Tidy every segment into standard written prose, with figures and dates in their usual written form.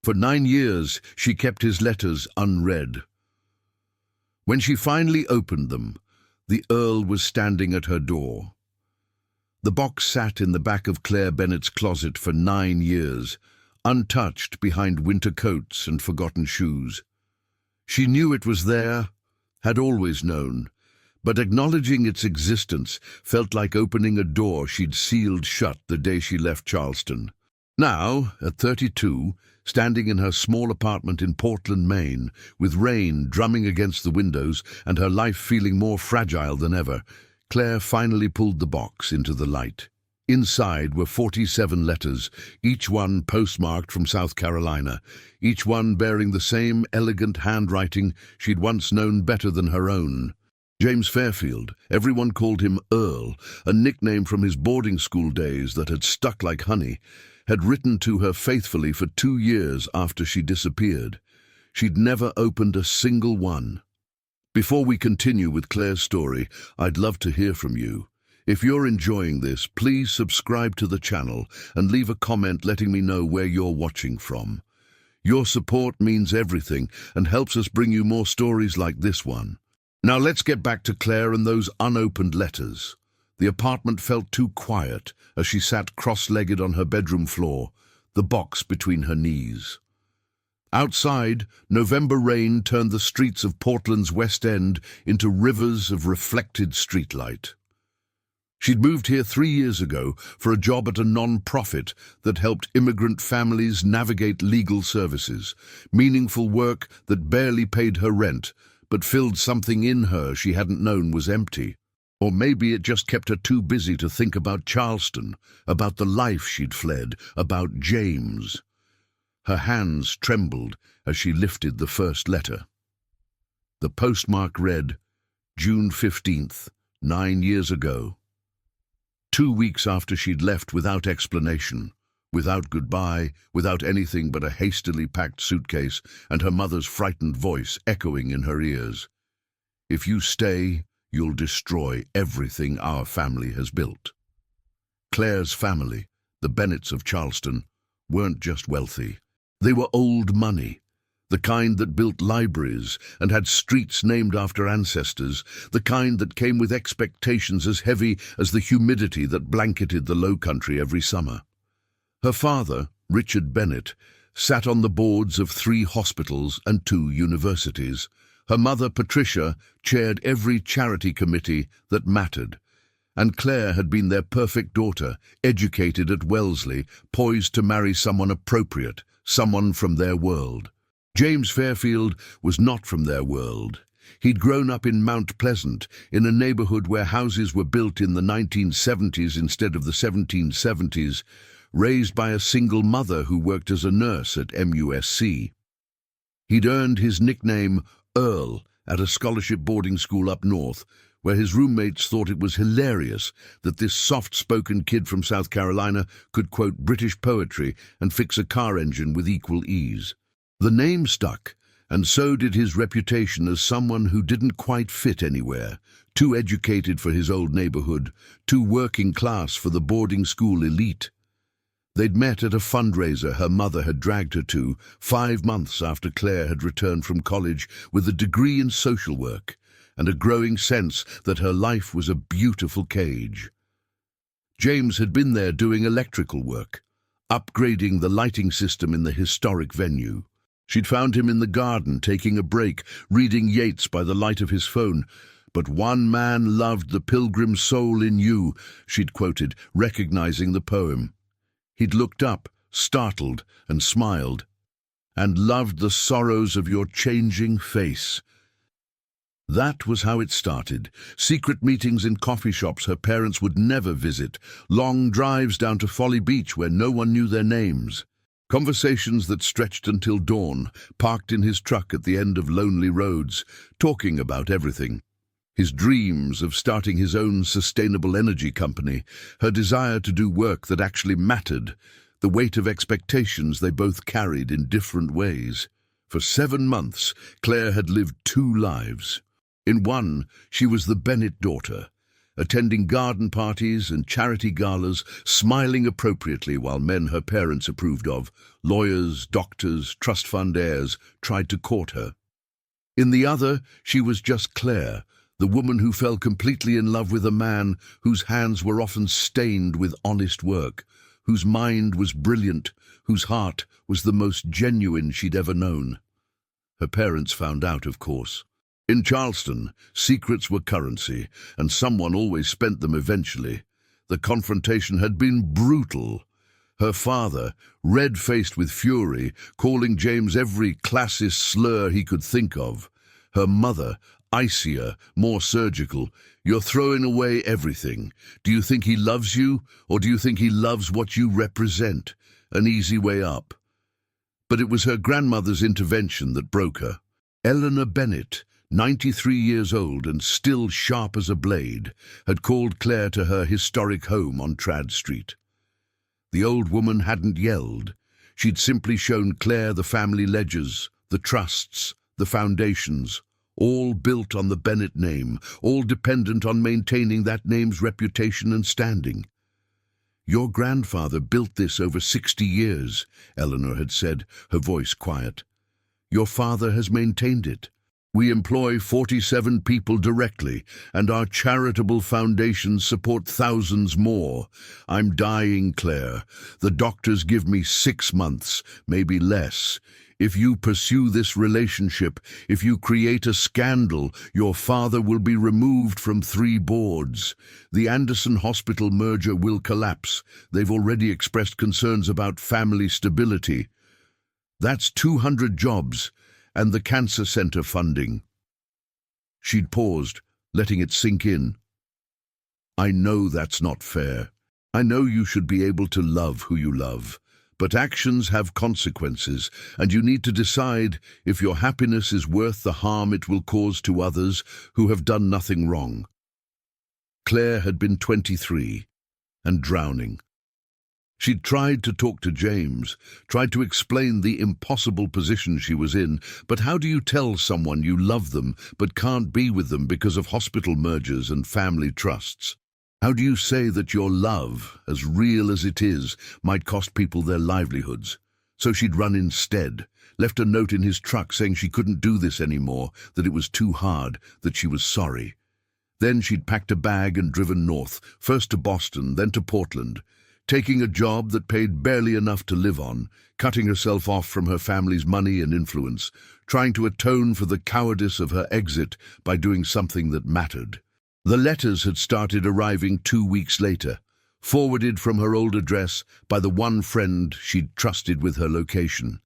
For 9 years, she kept his letters unread. When she finally opened them, the Earl was standing at her door. The box sat in the back of Claire Bennett's closet for 9 years, untouched behind winter coats and forgotten shoes. She knew it was there, had always known, but acknowledging its existence felt like opening a door she'd sealed shut the day she left Charleston. Now, at 32, standing in her small apartment in Portland, Maine, with rain drumming against the windows and her life feeling more fragile than ever, Claire finally pulled the box into the light. Inside were 47 letters, each one postmarked from South Carolina, each one bearing the same elegant handwriting she'd once known better than her own. James Fairfield, everyone called him Earl, a nickname from his boarding school days that had stuck like honey, had written to her faithfully for 2 years after she disappeared. She'd never opened a single one. Before we continue with Claire's story, I'd love to hear from you. If you're enjoying this, please subscribe to the channel and leave a comment letting me know where you're watching from. Your support means everything and helps us bring you more stories like this one. Now let's get back to Claire and those unopened letters. The apartment felt too quiet as she sat cross-legged on her bedroom floor, the box between her knees. Outside, November rain turned the streets of Portland's West End into rivers of reflected streetlight. She'd moved here 3 years ago for a job at a non-profit that helped immigrant families navigate legal services, meaningful work that barely paid her rent, but filled something in her she hadn't known was empty. Or maybe it just kept her too busy to think about Charleston, about the life she'd fled, about James. Her hands trembled as she lifted the first letter. The postmark read, June 15th, 9 years ago. 2 weeks after she'd left without explanation, without goodbye, without anything but a hastily packed suitcase and her mother's frightened voice echoing in her ears. If you stay, you'll destroy everything our family has built. Claire's family, the Bennetts of Charleston, weren't just wealthy. They were old money, the kind that built libraries and had streets named after ancestors, the kind that came with expectations as heavy as the humidity that blanketed the Low Country every summer. Her father, Richard Bennett, sat on the boards of 3 hospitals and 2 universities. Her mother, Patricia, chaired every charity committee that mattered, and Claire had been their perfect daughter, educated at Wellesley, poised to marry someone appropriate, someone from their world. James Fairfield was not from their world. He'd grown up in Mount Pleasant, in a neighborhood where houses were built in the 1970s instead of the 1770s, raised by a single mother who worked as a nurse at MUSC. He'd earned his nickname Earl at a scholarship boarding school up north, where his roommates thought it was hilarious that this soft-spoken kid from South Carolina could quote British poetry and fix a car engine with equal ease. The name stuck, and so did his reputation as someone who didn't quite fit anywhere, too educated for his old neighborhood, too working class for the boarding school elite. They'd met at a fundraiser her mother had dragged her to 5 months after Claire had returned from college with a degree in social work and a growing sense that her life was a beautiful cage. James had been there doing electrical work, upgrading the lighting system in the historic venue. She'd found him in the garden taking a break, reading Yeats by the light of his phone. "But one man loved the pilgrim soul in you," she'd quoted, recognizing the poem. He'd looked up, startled, and smiled, "and loved the sorrows of your changing face." That was how it started. Secret meetings in coffee shops her parents would never visit, long drives down to Folly Beach where no one knew their names. Conversations that stretched until dawn, parked in his truck at the end of lonely roads, talking about everything. His dreams of starting his own sustainable energy company, her desire to do work that actually mattered, the weight of expectations they both carried in different ways. For 7 months, Claire had lived 2 lives. In one, she was the Bennett daughter, attending garden parties and charity galas, smiling appropriately while men her parents approved of, lawyers, doctors, trust fund heirs, tried to court her. In the other, she was just Claire, the woman who fell completely in love with a man whose hands were often stained with honest work, whose mind was brilliant, whose heart was the most genuine she'd ever known. Her parents found out, of course. In Charleston, secrets were currency, and someone always spent them eventually. The confrontation had been brutal. Her father, red-faced with fury, calling James every classist slur he could think of. Her mother, icier, more surgical. "You're throwing away everything. Do you think he loves you, or do you think he loves what you represent?" An easy way up. But it was her grandmother's intervention that broke her. Eleanor Bennett, 93 years old and still sharp as a blade, had called Claire to her historic home on Trad Street. The old woman hadn't yelled. She'd simply shown Claire the family ledgers, the trusts, the foundations, all built on the Bennett name, all dependent on maintaining that name's reputation and standing. "Your grandfather built this over 60 years, Eleanor had said, her voice quiet. "Your father has maintained it. We employ 47 people directly, and our charitable foundations support thousands more. I'm dying, Claire. The doctors give me 6 months, maybe less. If you pursue this relationship, if you create a scandal, your father will be removed from 3 boards. The Anderson Hospital merger will collapse. They've already expressed concerns about family stability. That's 200 jobs, and the cancer center funding." She'd paused, letting it sink in. "I know that's not fair. I know you should be able to love who you love. But actions have consequences, and you need to decide if your happiness is worth the harm it will cause to others who have done nothing wrong." Claire had been 23 and drowning. She'd tried to talk to James, tried to explain the impossible position she was in, but how do you tell someone you love them but can't be with them because of hospital mergers and family trusts? How do you say that your love, as real as it is, might cost people their livelihoods? So she'd run instead, left a note in his truck saying she couldn't do this anymore, that it was too hard, that she was sorry. Then she'd packed a bag and driven north, first to Boston, then to Portland, taking a job that paid barely enough to live on, cutting herself off from her family's money and influence, trying to atone for the cowardice of her exit by doing something that mattered. The letters had started arriving 2 weeks later, forwarded from her old address by the one friend she'd trusted with her location.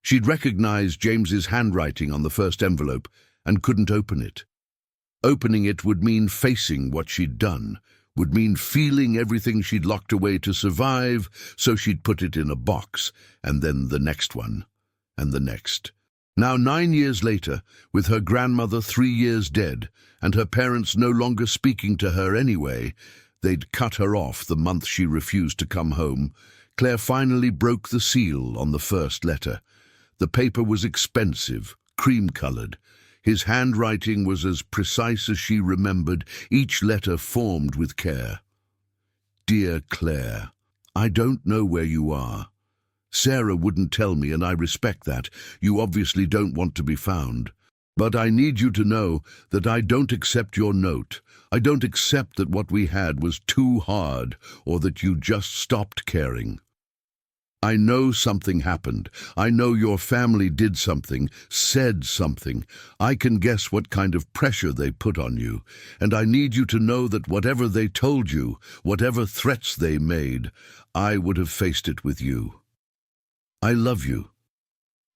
She'd recognized James's handwriting on the first envelope and couldn't open it. Opening it would mean facing what she'd done, would mean feeling everything she'd locked away to survive, so she'd put it in a box, and then the next one, and the next. Now 9 years later, with her grandmother 3 years dead, and her parents no longer speaking to her anyway, they'd cut her off the month she refused to come home, Claire finally broke the seal on the first letter. The paper was expensive, cream-colored. His handwriting was as precise as she remembered, each letter formed with care. "Dear Claire, I don't know where you are. Sarah wouldn't tell me, and I respect that. You obviously don't want to be found. But I need you to know that I don't accept your note. I don't accept that what we had was too hard, or that you just stopped caring. I know something happened. I know your family did something, said something. I can guess what kind of pressure they put on you. And I need you to know that whatever they told you, whatever threats they made, I would have faced it with you. I love you.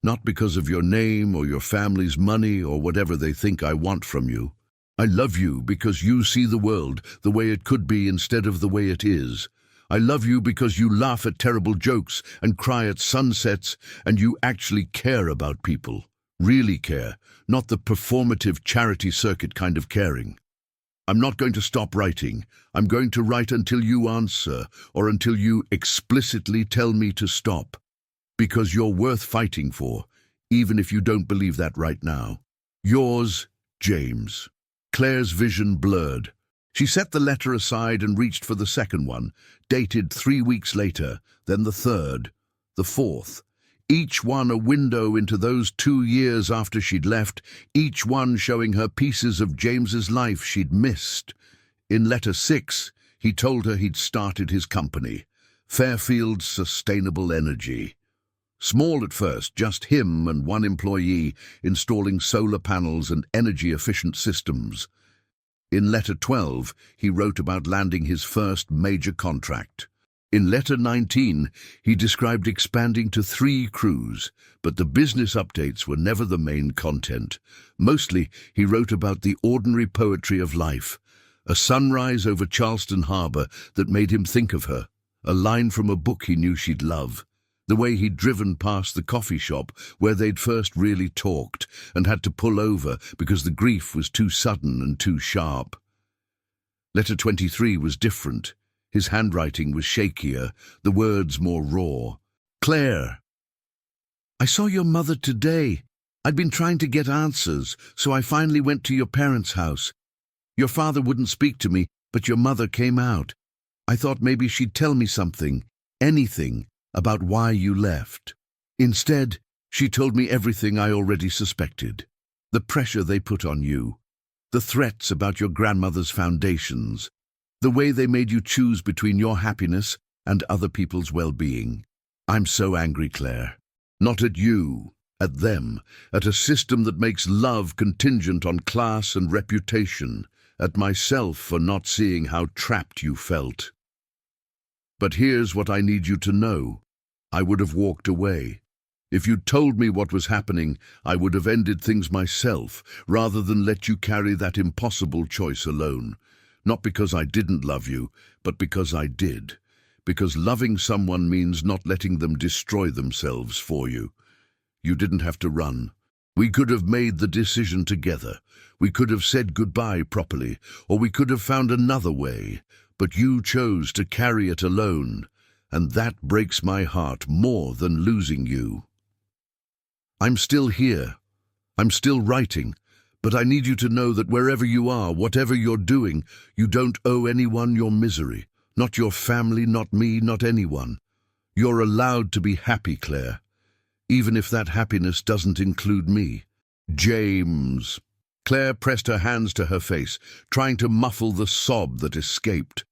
Not because of your name or your family's money or whatever they think I want from you. I love you because you see the world the way it could be instead of the way it is. I love you because you laugh at terrible jokes and cry at sunsets, and you actually care about people. Really care, not the performative charity circuit kind of caring. I'm not going to stop writing. I'm going to write until you answer, or until you explicitly tell me to stop. Because you're worth fighting for, even if you don't believe that right now. Yours, James. Claire's vision blurred. She set the letter aside and reached for the second one, dated 3 weeks later, then the third, the fourth. Each one a window into those 2 years after she'd left, each one showing her pieces of James's life she'd missed. In letter 6, he told her he'd started his company, Fairfield Sustainable Energy. Small at first, just him and one employee installing solar panels and energy-efficient systems. In letter 12, he wrote about landing his first major contract. In letter 19, he described expanding to 3 crews, but the business updates were never the main content. Mostly, he wrote about the ordinary poetry of life, a sunrise over Charleston Harbor that made him think of her, a line from a book he knew she'd love, the way he'd driven past the coffee shop where they'd first really talked and had to pull over because the grief was too sudden and too sharp. Letter 23 was different. His handwriting was shakier, the words more raw. Claire, I saw your mother today. I'd been trying to get answers, so I finally went to your parents' house. Your father wouldn't speak to me, but your mother came out. I thought maybe she'd tell me something, anything, about why you left. Instead, she told me everything I already suspected. The pressure they put on you, the threats about your grandmother's foundations, the way they made you choose between your happiness and other people's well-being. I'm so angry, Claire. Not at you, at them, at a system that makes love contingent on class and reputation, at myself for not seeing how trapped you felt. But here's what I need you to know. I would have walked away. If you'd told me what was happening, I would have ended things myself, rather than let you carry that impossible choice alone. Not because I didn't love you, but because I did. Because loving someone means not letting them destroy themselves for you. You didn't have to run. We could have made the decision together. We could have said goodbye properly, or we could have found another way. But you chose to carry it alone, and that breaks my heart more than losing you. I'm still here. I'm still writing. But I need you to know that wherever you are, whatever you're doing, you don't owe anyone your misery. Not your family, not me, not anyone. You're allowed to be happy, Claire. Even if that happiness doesn't include me. James. Claire pressed her hands to her face, trying to muffle the sob that escaped.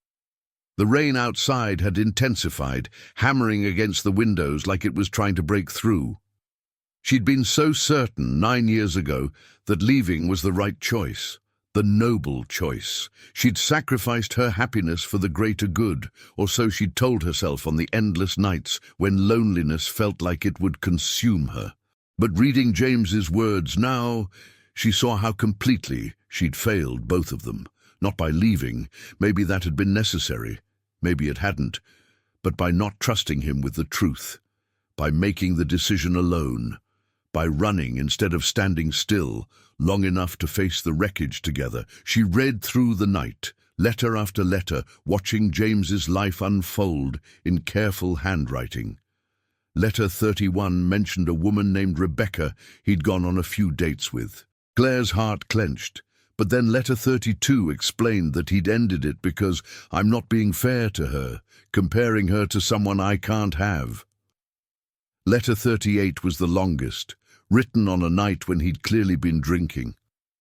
The rain outside had intensified, hammering against the windows like it was trying to break through. She'd been so certain 9 years ago that leaving was the right choice, the noble choice. She'd sacrificed her happiness for the greater good, or so she'd told herself on the endless nights when loneliness felt like it would consume her. But reading James's words now, she saw how completely she'd failed both of them. Not by leaving, maybe that had been necessary, maybe it hadn't, but by not trusting him with the truth, by making the decision alone, by running instead of standing still, long enough to face the wreckage together. She read through the night, letter after letter, watching James's life unfold in careful handwriting. Letter 31 mentioned a woman named Rebecca he'd gone on a few dates with. Claire's heart clenched, but then letter 32 explained that he'd ended it because I'm not being fair to her, comparing her to someone I can't have. Letter 38 was the longest, written on a night when he'd clearly been drinking.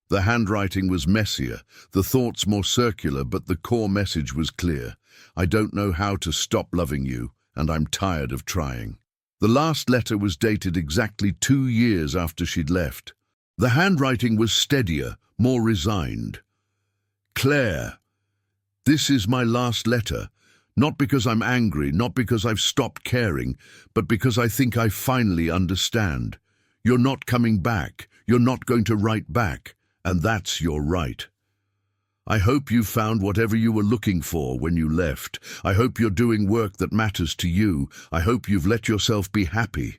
The handwriting was messier, the thoughts more circular, but the core message was clear. I don't know how to stop loving you, and I'm tired of trying. The last letter was dated exactly 2 years after she'd left. The handwriting was steadier, more resigned. Claire, this is my last letter, not because I'm angry, not because I've stopped caring, but because I think I finally understand. You're not coming back, you're not going to write back, and that's your right. I hope you found whatever you were looking for when you left. I hope you're doing work that matters to you. I hope you've let yourself be happy.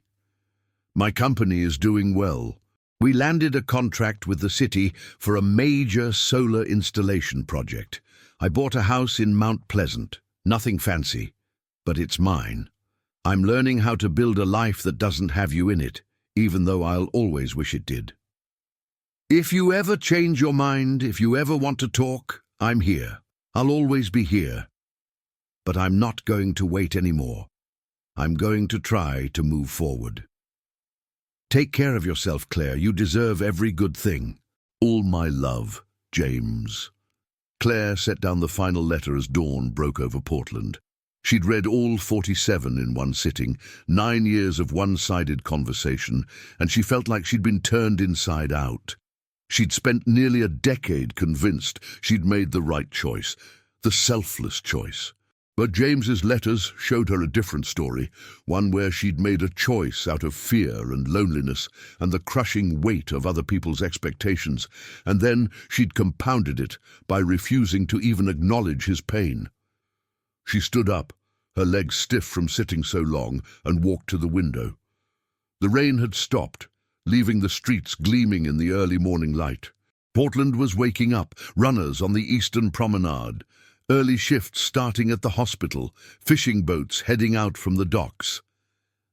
My company is doing well. We landed a contract with the city for a major solar installation project. I bought a house in Mount Pleasant. Nothing fancy, but it's mine. I'm learning how to build a life that doesn't have you in it, even though I'll always wish it did. If you ever change your mind, if you ever want to talk, I'm here. I'll always be here. But I'm not going to wait anymore. I'm going to try to move forward. Take care of yourself, Claire. You deserve every good thing. All my love, James. Claire set down the final letter as dawn broke over Portland. She'd read all 47 in one sitting, 9 years of one-sided conversation, and she felt like she'd been turned inside out. She'd spent nearly a decade convinced she'd made the right choice, the selfless choice. But James's letters showed her a different story, one where she'd made a choice out of fear and loneliness and the crushing weight of other people's expectations, and then she'd compounded it by refusing to even acknowledge his pain. She stood up, her legs stiff from sitting so long, and walked to the window. The rain had stopped, leaving the streets gleaming in the early morning light. Portland was waking up, runners on the eastern promenade, early shifts starting at the hospital, fishing boats heading out from the docks.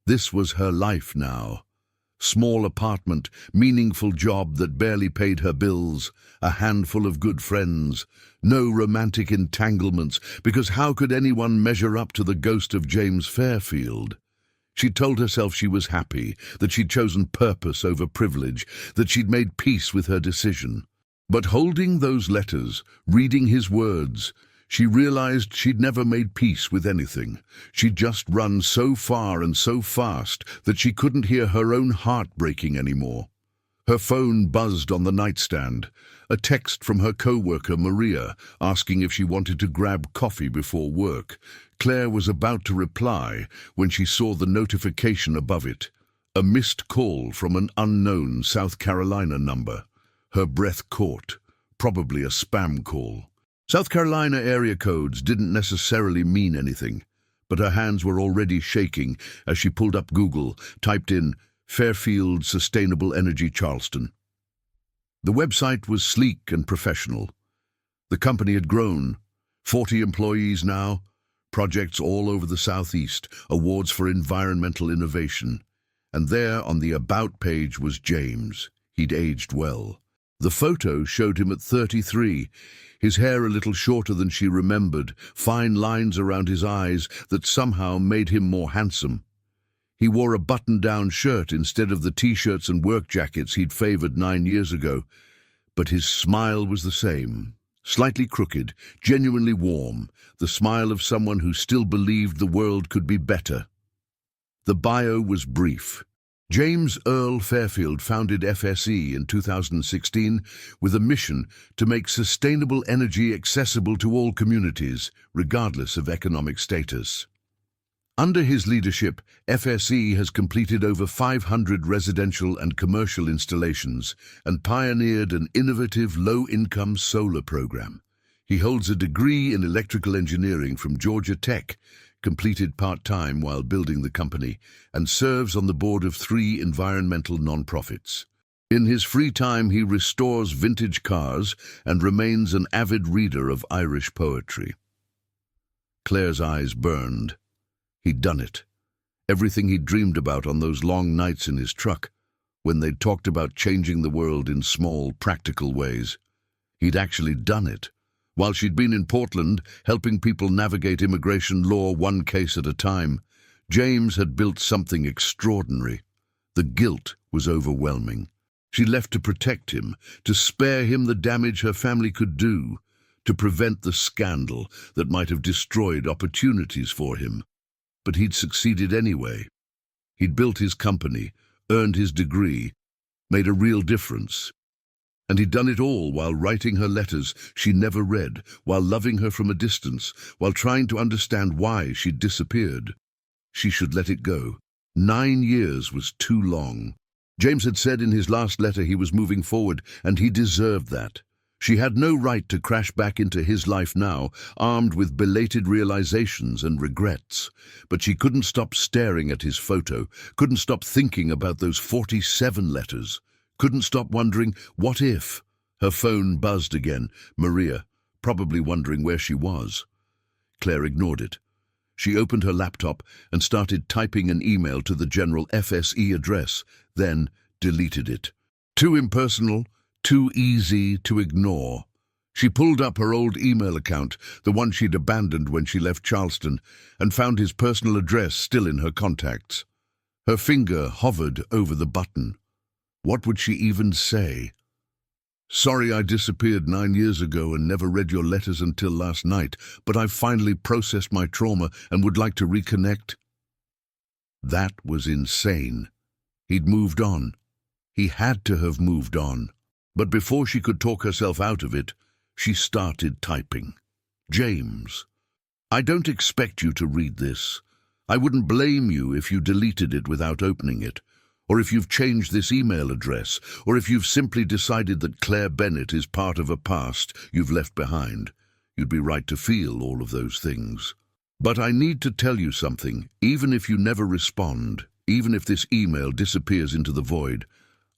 This was her life now. Small apartment, meaningful job that barely paid her bills, a handful of good friends, no romantic entanglements, because how could anyone measure up to the ghost of James Fairfield? She told herself she was happy, that she'd chosen purpose over privilege, that she'd made peace with her decision. But holding those letters, reading his words, she realized she'd never made peace with anything. She'd just run so far and so fast that she couldn't hear her own heart breaking anymore. Her phone buzzed on the nightstand, a text from her co-worker Maria asking if she wanted to grab coffee before work. Claire was about to reply when she saw the notification above it, a missed call from an unknown South Carolina number. Her breath caught, probably a spam call. South Carolina area codes didn't necessarily mean anything, but her hands were already shaking as she pulled up Google, typed in Fairfield Sustainable Energy Charleston. The website was sleek and professional. The company had grown, 40 employees now, projects all over the Southeast, awards for environmental innovation. And there on the About page was James. He'd aged well. The photo showed him at 33, his hair a little shorter than she remembered, fine lines around his eyes that somehow made him more handsome. He wore a button-down shirt instead of the t-shirts and work jackets he'd favored 9 years ago, but his smile was the same, slightly crooked, genuinely warm, the smile of someone who still believed the world could be better. The bio was brief. James Earl Fairfield founded FSE in 2016 with a mission to make sustainable energy accessible to all communities, regardless of economic status. Under his leadership, FSE has completed over 500 residential and commercial installations and pioneered an innovative low-income solar program. He holds a degree in electrical engineering from Georgia Tech, completed part-time while building the company, and serves on the board of 3 environmental nonprofits. In his free time, he restores vintage cars and remains an avid reader of Irish poetry. Claire's eyes burned. He'd done it. Everything he'd dreamed about on those long nights in his truck, when they'd talked about changing the world in small, practical ways. He'd actually done it. While she'd been in Portland, helping people navigate immigration law one case at a time, James had built something extraordinary. The guilt was overwhelming. She left to protect him, to spare him the damage her family could do, to prevent the scandal that might have destroyed opportunities for him. But he'd succeeded anyway. He'd built his company, earned his degree, made a real difference. And he'd done it all while writing her letters she never read, while loving her from a distance, while trying to understand why she'd disappeared. She should let it go. 9 years was too long. James had said in his last letter he was moving forward, and he deserved that. She had no right to crash back into his life now, armed with belated realizations and regrets. But she couldn't stop staring at his photo, couldn't stop thinking about those 47 letters. Couldn't stop wondering, what if? Her phone buzzed again. Maria, probably wondering where she was. Claire ignored it. She opened her laptop and started typing an email to the general FSE address, then deleted it. Too impersonal, too easy to ignore. She pulled up her old email account, the one she'd abandoned when she left Charleston, and found his personal address still in her contacts. Her finger hovered over the button. What would she even say? "Sorry I disappeared 9 years ago and never read your letters until last night, but I've finally processed my trauma and would like to reconnect." That was insane. He'd moved on. He had to have moved on. But before she could talk herself out of it, she started typing. "James, I don't expect you to read this. I wouldn't blame you if you deleted it without opening it, or if you've changed this email address, or if you've simply decided that Claire Bennett is part of a past you've left behind. You'd be right to feel all of those things. But I need to tell you something, even if you never respond, even if this email disappears into the void.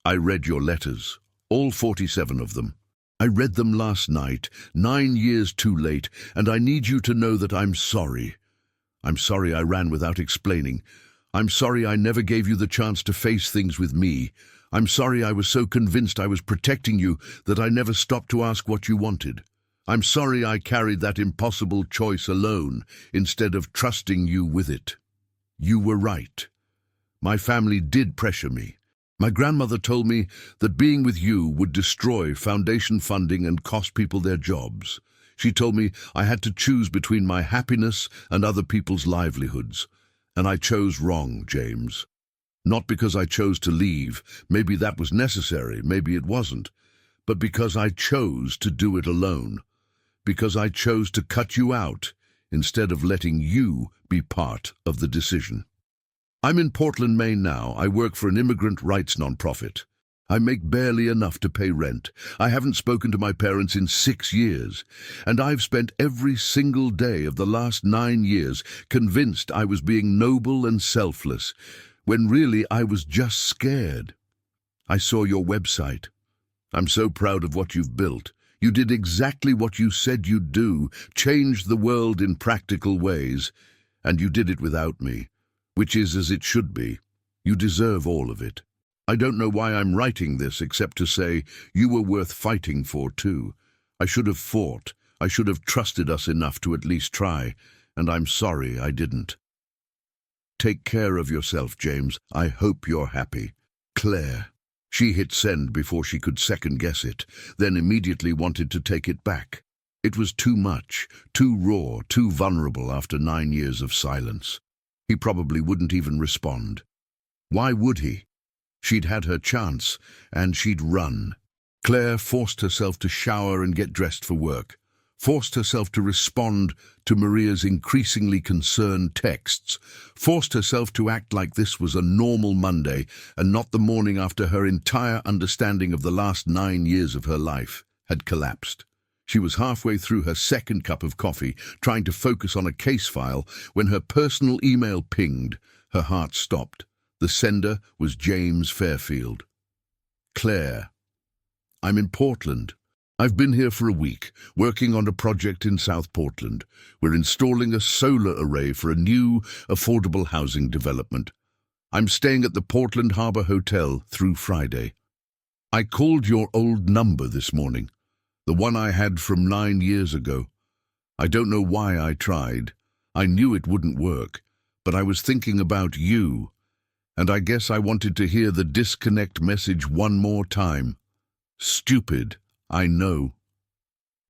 I read your letters, all 47 of them. I read them last night, 9 years too late, and I need you to know that I'm sorry. I'm sorry I ran without explaining. I'm sorry I never gave you the chance to face things with me. I'm sorry I was so convinced I was protecting you that I never stopped to ask what you wanted. I'm sorry I carried that impossible choice alone instead of trusting you with it. You were right. My family did pressure me. My grandmother told me that being with you would destroy foundation funding and cost people their jobs. She told me I had to choose between my happiness and other people's livelihoods. And I chose wrong, James. Not because I chose to leave, maybe that was necessary, maybe it wasn't, but because I chose to do it alone. Because I chose to cut you out instead of letting you be part of the decision. I'm in Portland, Maine now. I work for an immigrant rights nonprofit. I make barely enough to pay rent. I haven't spoken to my parents in 6 years, and I've spent every single day of the last 9 years convinced I was being noble and selfless, when really I was just scared. I saw your website. I'm so proud of what you've built. You did exactly what you said you'd do, changed the world in practical ways, and you did it without me. Which is as it should be. You deserve all of it. I don't know why I'm writing this except to say you were worth fighting for too. I should have fought. I should have trusted us enough to at least try, and I'm sorry I didn't. Take care of yourself, James. I hope you're happy. Claire. She hit send before she could second-guess it, then immediately wanted to take it back. It was too much, too raw, too vulnerable after 9 years of silence. He probably wouldn't even respond. Why would he? She'd had her chance, and she'd run. Claire forced herself to shower and get dressed for work, forced herself to respond to Maria's increasingly concerned texts, forced herself to act like this was a normal Monday and not the morning after her entire understanding of the last 9 years of her life had collapsed. She was halfway through her second cup of coffee, trying to focus on a case file, when her personal email pinged. Her heart stopped. The sender was James Fairfield. Claire. I'm in Portland. I've been here for a week, working on a project in South Portland. We're installing a solar array for a new, affordable housing development. I'm staying at the Portland Harbor Hotel through Friday. I called your old number this morning. The one I had from 9 years ago. I don't know why I tried. I knew it wouldn't work, but I was thinking about you, and I guess I wanted to hear the disconnect message one more time. Stupid, I know.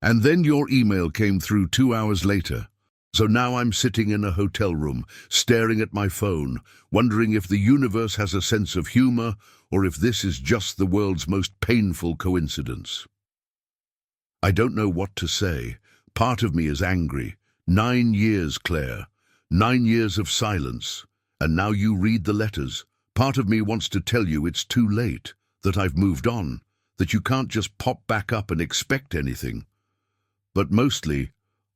And then your email came through 2 hours later. So now I'm sitting in a hotel room, staring at my phone, wondering if the universe has a sense of humor or if this is just the world's most painful coincidence. I don't know what to say. Part of me is angry. 9 years, Claire. 9 years of silence. And now you read the letters. Part of me wants to tell you it's too late, that I've moved on, that you can't just pop back up and expect anything. But mostly,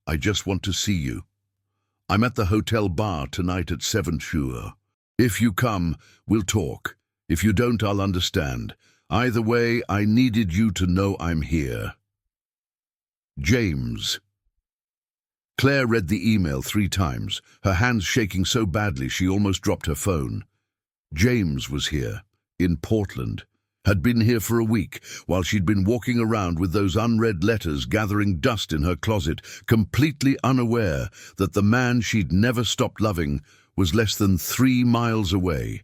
I just want to see you. I'm at the hotel bar tonight at 7 sure. If you come, we'll talk. If you don't, I'll understand. Either way, I needed you to know I'm here. James. Claire read the email 3 times, her hands shaking so badly she almost dropped her phone. James was here, in Portland, had been here for a week, while she'd been walking around with those unread letters gathering dust in her closet, completely unaware that the man she'd never stopped loving was less than 3 miles away.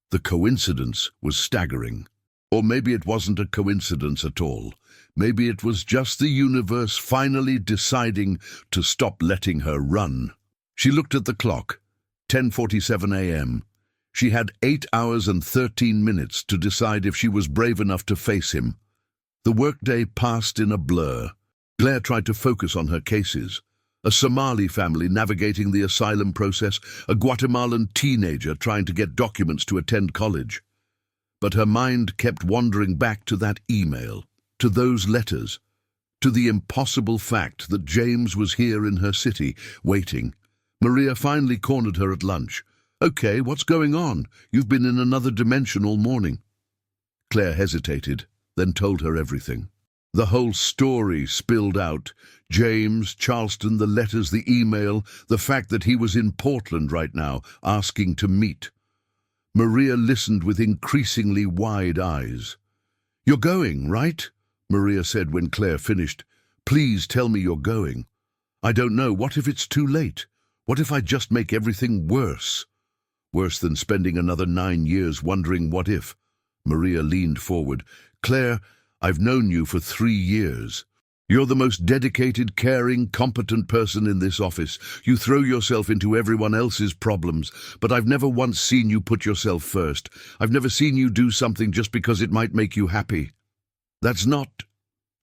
The coincidence was staggering. Or maybe it wasn't a coincidence at all. Maybe it was just the universe finally deciding to stop letting her run. She looked at the clock. 10:47 a.m. She had 8 hours and 13 minutes to decide if she was brave enough to face him. The workday passed in a blur. Claire tried to focus on her cases. A Somali family navigating the asylum process, a Guatemalan teenager trying to get documents to attend college. But her mind kept wandering back to that email, to those letters, to the impossible fact that James was here in her city, waiting. Maria finally cornered her at lunch. "Okay, what's going on? You've been in another dimension all morning." Claire hesitated, then told her everything. The whole story spilled out. James, Charleston, the letters, the email, the fact that he was in Portland right now, asking to meet. Maria listened with increasingly wide eyes. "You're going, right?" Maria said when Claire finished. "Please tell me you're going. I don't know, what if it's too late? What if I just make everything worse? Worse than spending another 9 years wondering what if." Maria leaned forward. "Claire, I've known you for 3 years. You're the most dedicated, caring, competent person in this office. You throw yourself into everyone else's problems, but I've never once seen you put yourself first. I've never seen you do something just because it might make you happy. That's not...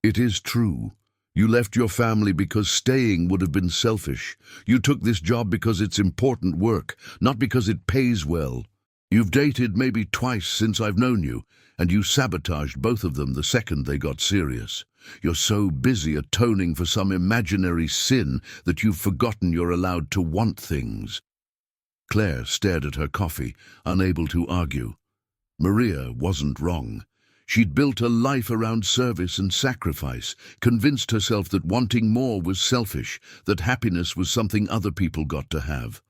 It is true. You left your family because staying would have been selfish. You took this job because it's important work, not because it pays well. You've dated maybe twice since I've known you, and you sabotaged both of them the second they got serious. You're so busy atoning for some imaginary sin that you've forgotten you're allowed to want things." Claire stared at her coffee, unable to argue. Maria wasn't wrong. She'd built a life around service and sacrifice, convinced herself that wanting more was selfish, that happiness was something other people got to have.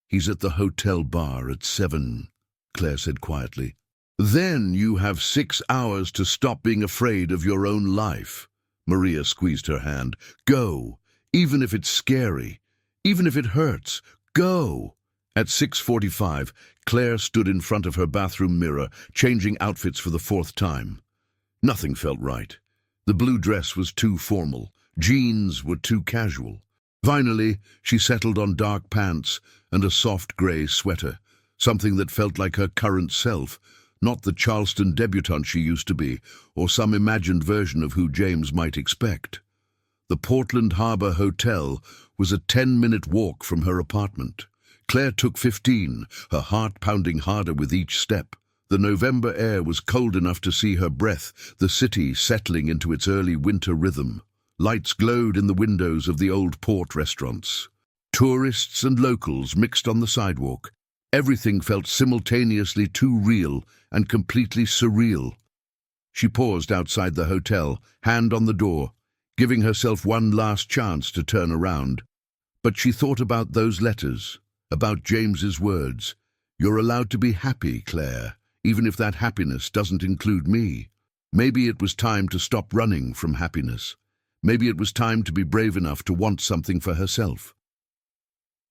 "He's at the hotel bar at 7, Claire said quietly. "Then you have 6 hours to stop being afraid of your own life." Maria squeezed her hand. "Go, even if it's scary, even if it hurts. Go." At 6:45, Claire stood in front of her bathroom mirror, changing outfits for the 4th time. Nothing felt right. The blue dress was too formal. Jeans were too casual. Finally, she settled on dark pants and a soft grey sweater, something that felt like her current self, not the Charleston debutante she used to be, or some imagined version of who James might expect. The Portland Harbor Hotel was a 10-minute walk from her apartment. Claire took 15, her heart pounding harder with each step. The November air was cold enough to see her breath, the city settling into its early winter rhythm. Lights glowed in the windows of the old port restaurants. Tourists and locals mixed on the sidewalk. Everything felt simultaneously too real and completely surreal. She paused outside the hotel, hand on the door, giving herself one last chance to turn around. But she thought about those letters, about James's words. "You're allowed to be happy, Claire, even if that happiness doesn't include me." Maybe it was time to stop running from happiness. Maybe it was time to be brave enough to want something for herself.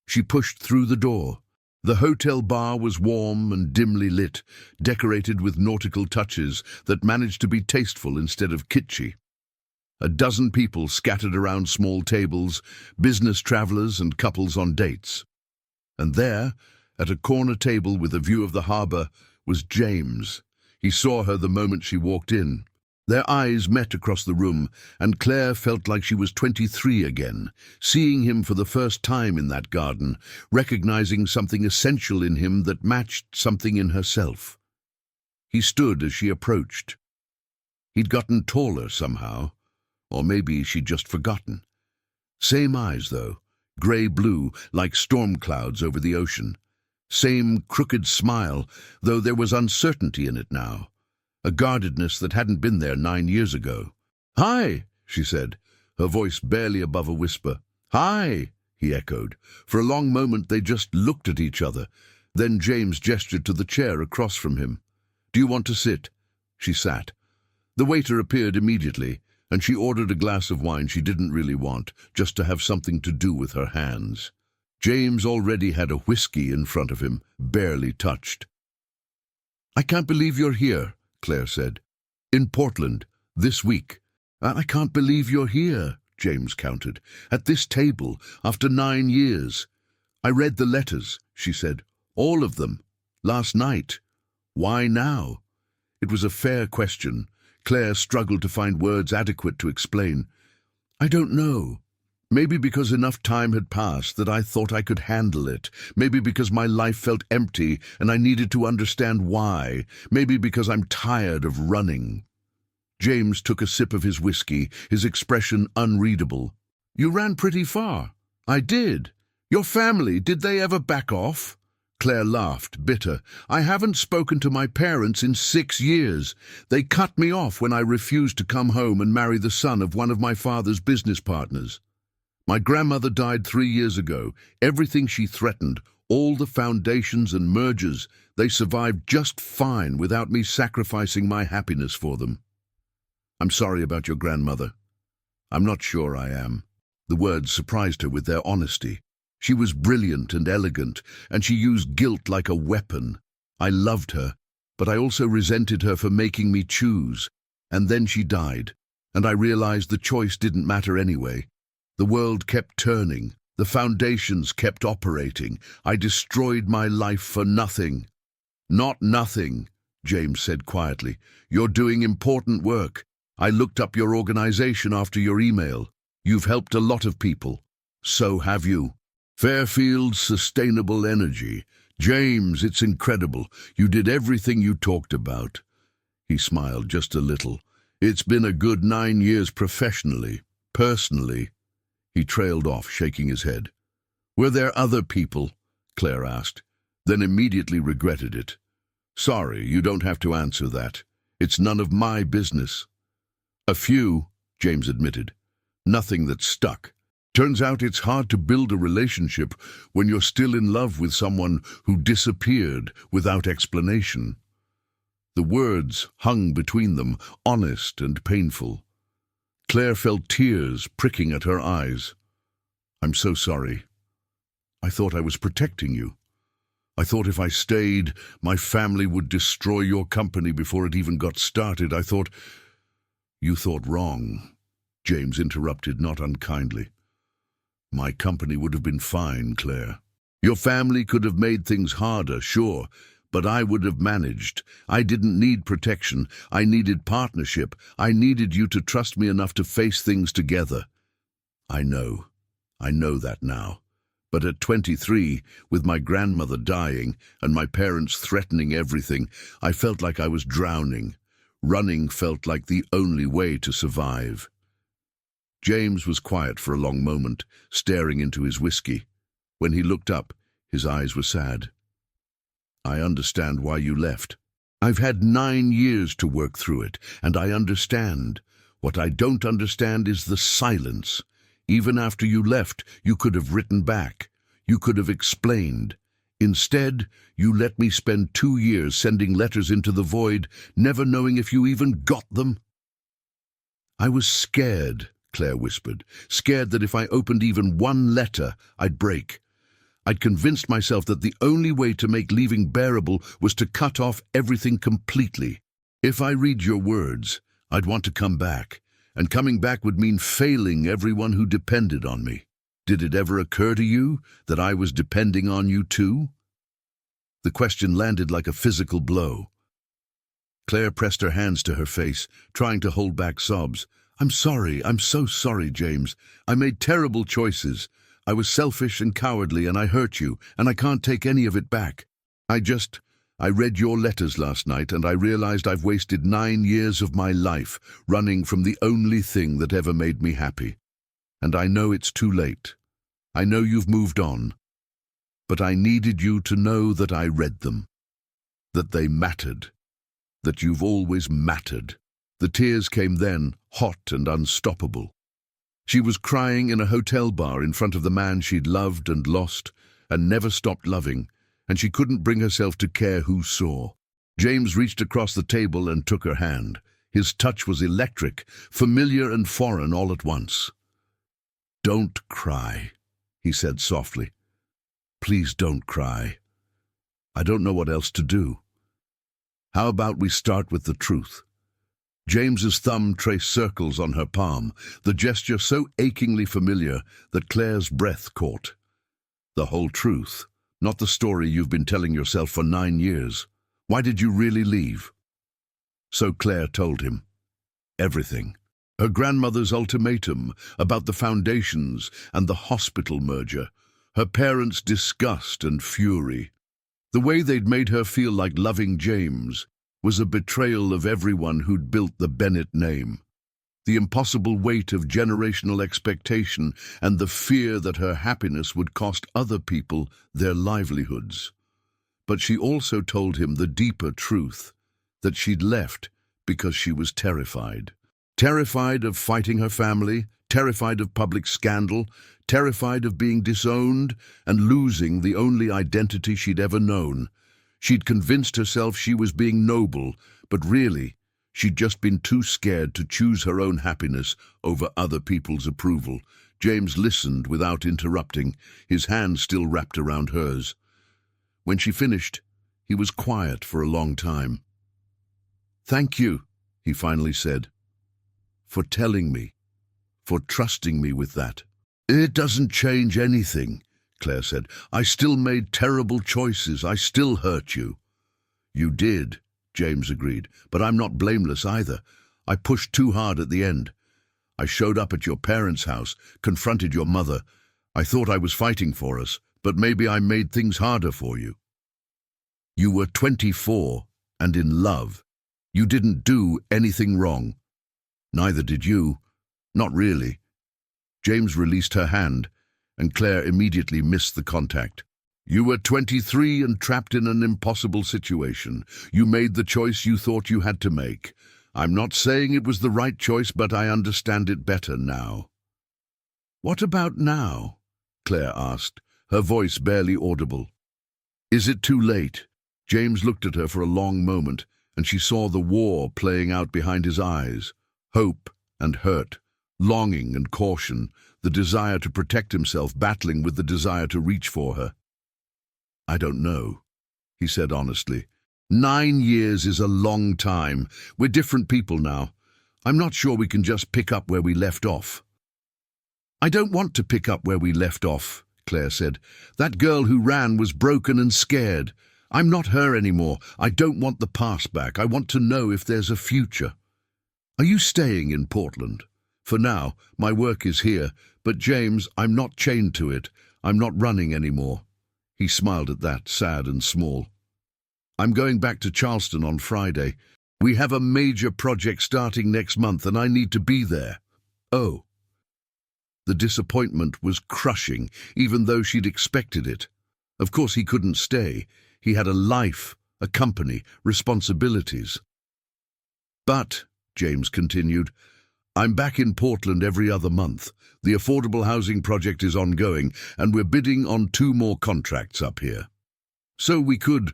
She pushed through the door. The hotel bar was warm and dimly lit, decorated with nautical touches that managed to be tasteful instead of kitschy. A dozen people scattered around small tables, business travelers and couples on dates. And there, at a corner table with a view of the harbor, was James. He saw her the moment she walked in. Their eyes met across the room, and Claire felt like she was 23 again, seeing him for the first time in that garden, recognizing something essential in him that matched something in herself. He stood as she approached. He'd gotten taller somehow, or maybe she'd just forgotten. Same eyes, though, grey-blue, like storm clouds over the ocean. Same crooked smile, though there was uncertainty in it now. A guardedness that hadn't been there 9 years ago. "Hi," she said, her voice barely above a whisper. "Hi," he echoed. For a long moment they just looked at each other. Then James gestured to the chair across from him. "Do you want to sit?" She sat. The waiter appeared immediately, and she ordered a glass of wine she didn't really want, just to have something to do with her hands. James already had a whiskey in front of him, barely touched. "I can't believe you're here," Claire said. "In Portland, this week." "I can't believe you're here," James countered. "At this table, after 9 years. I read the letters," she said. "All of them. Last night. Why now?" It was a fair question. Claire struggled to find words adequate to explain. "I don't know. Maybe because enough time had passed that I thought I could handle it. Maybe because my life felt empty and I needed to understand why. Maybe because I'm tired of running." James took a sip of his whiskey, his expression unreadable. "You ran pretty far." "I did. Your family, did they ever back off?" Claire laughed, bitter. "I haven't spoken to my parents in 6 years. They cut me off when I refused to come home and marry the son of one of my father's business partners. My grandmother died 3 years ago. Everything she threatened, all the foundations and mergers, they survived just fine without me sacrificing my happiness for them. I'm sorry about your grandmother. I'm not sure I am." The words surprised her with their honesty. She was brilliant and elegant, and she used guilt like a weapon. I loved her, but I also resented her for making me choose. And then she died, and I realized the choice didn't matter anyway. The world kept turning. The foundations kept operating. I destroyed my life for nothing. "Not nothing," James said quietly. "You're doing important work. I looked up your organization after your email. You've helped a lot of people. So have you. Fairfield Sustainable Energy. James, it's incredible. You did everything you talked about." He smiled just a little. "It's been a good 9 years professionally. Personally." He trailed off, shaking his head. "Were there other people?" Claire asked, then immediately regretted it. "Sorry, you don't have to answer that. It's none of my business." "A few," James admitted. "Nothing that stuck. Turns out it's hard to build a relationship when you're still in love with someone who disappeared without explanation." The words hung between them, honest and painful. Claire felt tears pricking at her eyes. "I'm so sorry. I thought I was protecting you. I thought if I stayed, my family would destroy your company before it even got started. I thought—" "You thought wrong," James interrupted, not unkindly. "My company would have been fine, Claire. Your family could have made things harder, sure, but I would have managed. I didn't need protection. I needed partnership. I needed you to trust me enough to face things together. I know that now. But at 23, with my grandmother dying and my parents threatening everything, I felt like I was drowning. Running felt like the only way to survive." James was quiet for a long moment, staring into his whiskey. When he looked up, his eyes were sad. "I understand why you left. I've had 9 years to work through it, and I understand. What I don't understand is the silence. Even after you left, you could have written back. You could have explained. Instead, you let me spend 2 years sending letters into the void, never knowing if you even got them." "I was scared," Claire whispered, "scared that if I opened even one letter, I'd break. I'd convinced myself that the only way to make leaving bearable was to cut off everything completely. If I read your words, I'd want to come back, and coming back would mean failing everyone who depended on me. Did it ever occur to you that I was depending on you too?" The question landed like a physical blow. Claire pressed her hands to her face, trying to hold back sobs. I'm so sorry, James. I made terrible choices. I was selfish and cowardly, and I hurt you, and I can't take any of it back. I read your letters last night, and I realized I've wasted 9 years of my life running from the only thing that ever made me happy. And I know it's too late. I know you've moved on. But I needed you to know that I read them. That they mattered. That you've always mattered. The tears came then, hot and unstoppable. She was crying in a hotel bar in front of the man she'd loved and lost and never stopped loving, and she couldn't bring herself to care who saw. James reached across the table and took her hand. His touch was electric, familiar and foreign all at once. "Don't cry," he said softly. "Please don't cry. I don't know what else to do. How about we start with the truth?" James's thumb traced circles on her palm, the gesture so achingly familiar that Claire's breath caught. "The whole truth, not the story you've been telling yourself for 9 years. Why did you really leave?" So Claire told him. Everything. Her grandmother's ultimatum about the foundations and the hospital merger, her parents' disgust and fury. The way they'd made her feel like loving James was a betrayal of everyone who'd built the Bennett name. The impossible weight of generational expectation and the fear that her happiness would cost other people their livelihoods. But she also told him the deeper truth, that she'd left because she was terrified. Terrified of fighting her family, terrified of public scandal, terrified of being disowned and losing the only identity she'd ever known. She'd convinced herself she was being noble, but really, she'd just been too scared to choose her own happiness over other people's approval. James listened without interrupting, his hand still wrapped around hers. When she finished, he was quiet for a long time. "Thank you," he finally said, "for telling me, for trusting me with that." "It doesn't change anything," Claire said. "I still made terrible choices. I still hurt you." "You did," James agreed, "but I'm not blameless either. I pushed too hard at the end. I showed up at your parents' house, confronted your mother. I thought I was fighting for us, but maybe I made things harder for you. You were 24 and in love. You didn't do anything wrong. Neither did you. Not really." James released her hand, and Claire immediately missed the contact. "You were 23 and trapped in an impossible situation. You made the choice you thought you had to make. I'm not saying it was the right choice, but I understand it better now." "What about now?" Claire asked, her voice barely audible. "Is it too late?" James looked at her for a long moment, and she saw the war playing out behind his eyes. Hope and hurt, longing and caution, the desire to protect himself battling with the desire to reach for her. "I don't know," he said honestly. 9 years is a long time. We're different people now. I'm not sure we can just pick up where we left off." "I don't want to pick up where we left off," Claire said. "That girl who ran was broken and scared. I'm not her anymore. I don't want the past back. I want to know if there's a future." "Are you staying in Portland?" "For now, my work is here. But James, I'm not chained to it. I'm not running anymore." He smiled at that, sad and small. "I'm going back to Charleston on Friday. We have a major project starting next month and I need to be there." "Oh." The disappointment was crushing, even though she'd expected it. Of course he couldn't stay. He had a life, a company, responsibilities. "But," James continued, "I'm back in Portland every other month. The affordable housing project is ongoing, and we're bidding on 2 more contracts up here. So we could,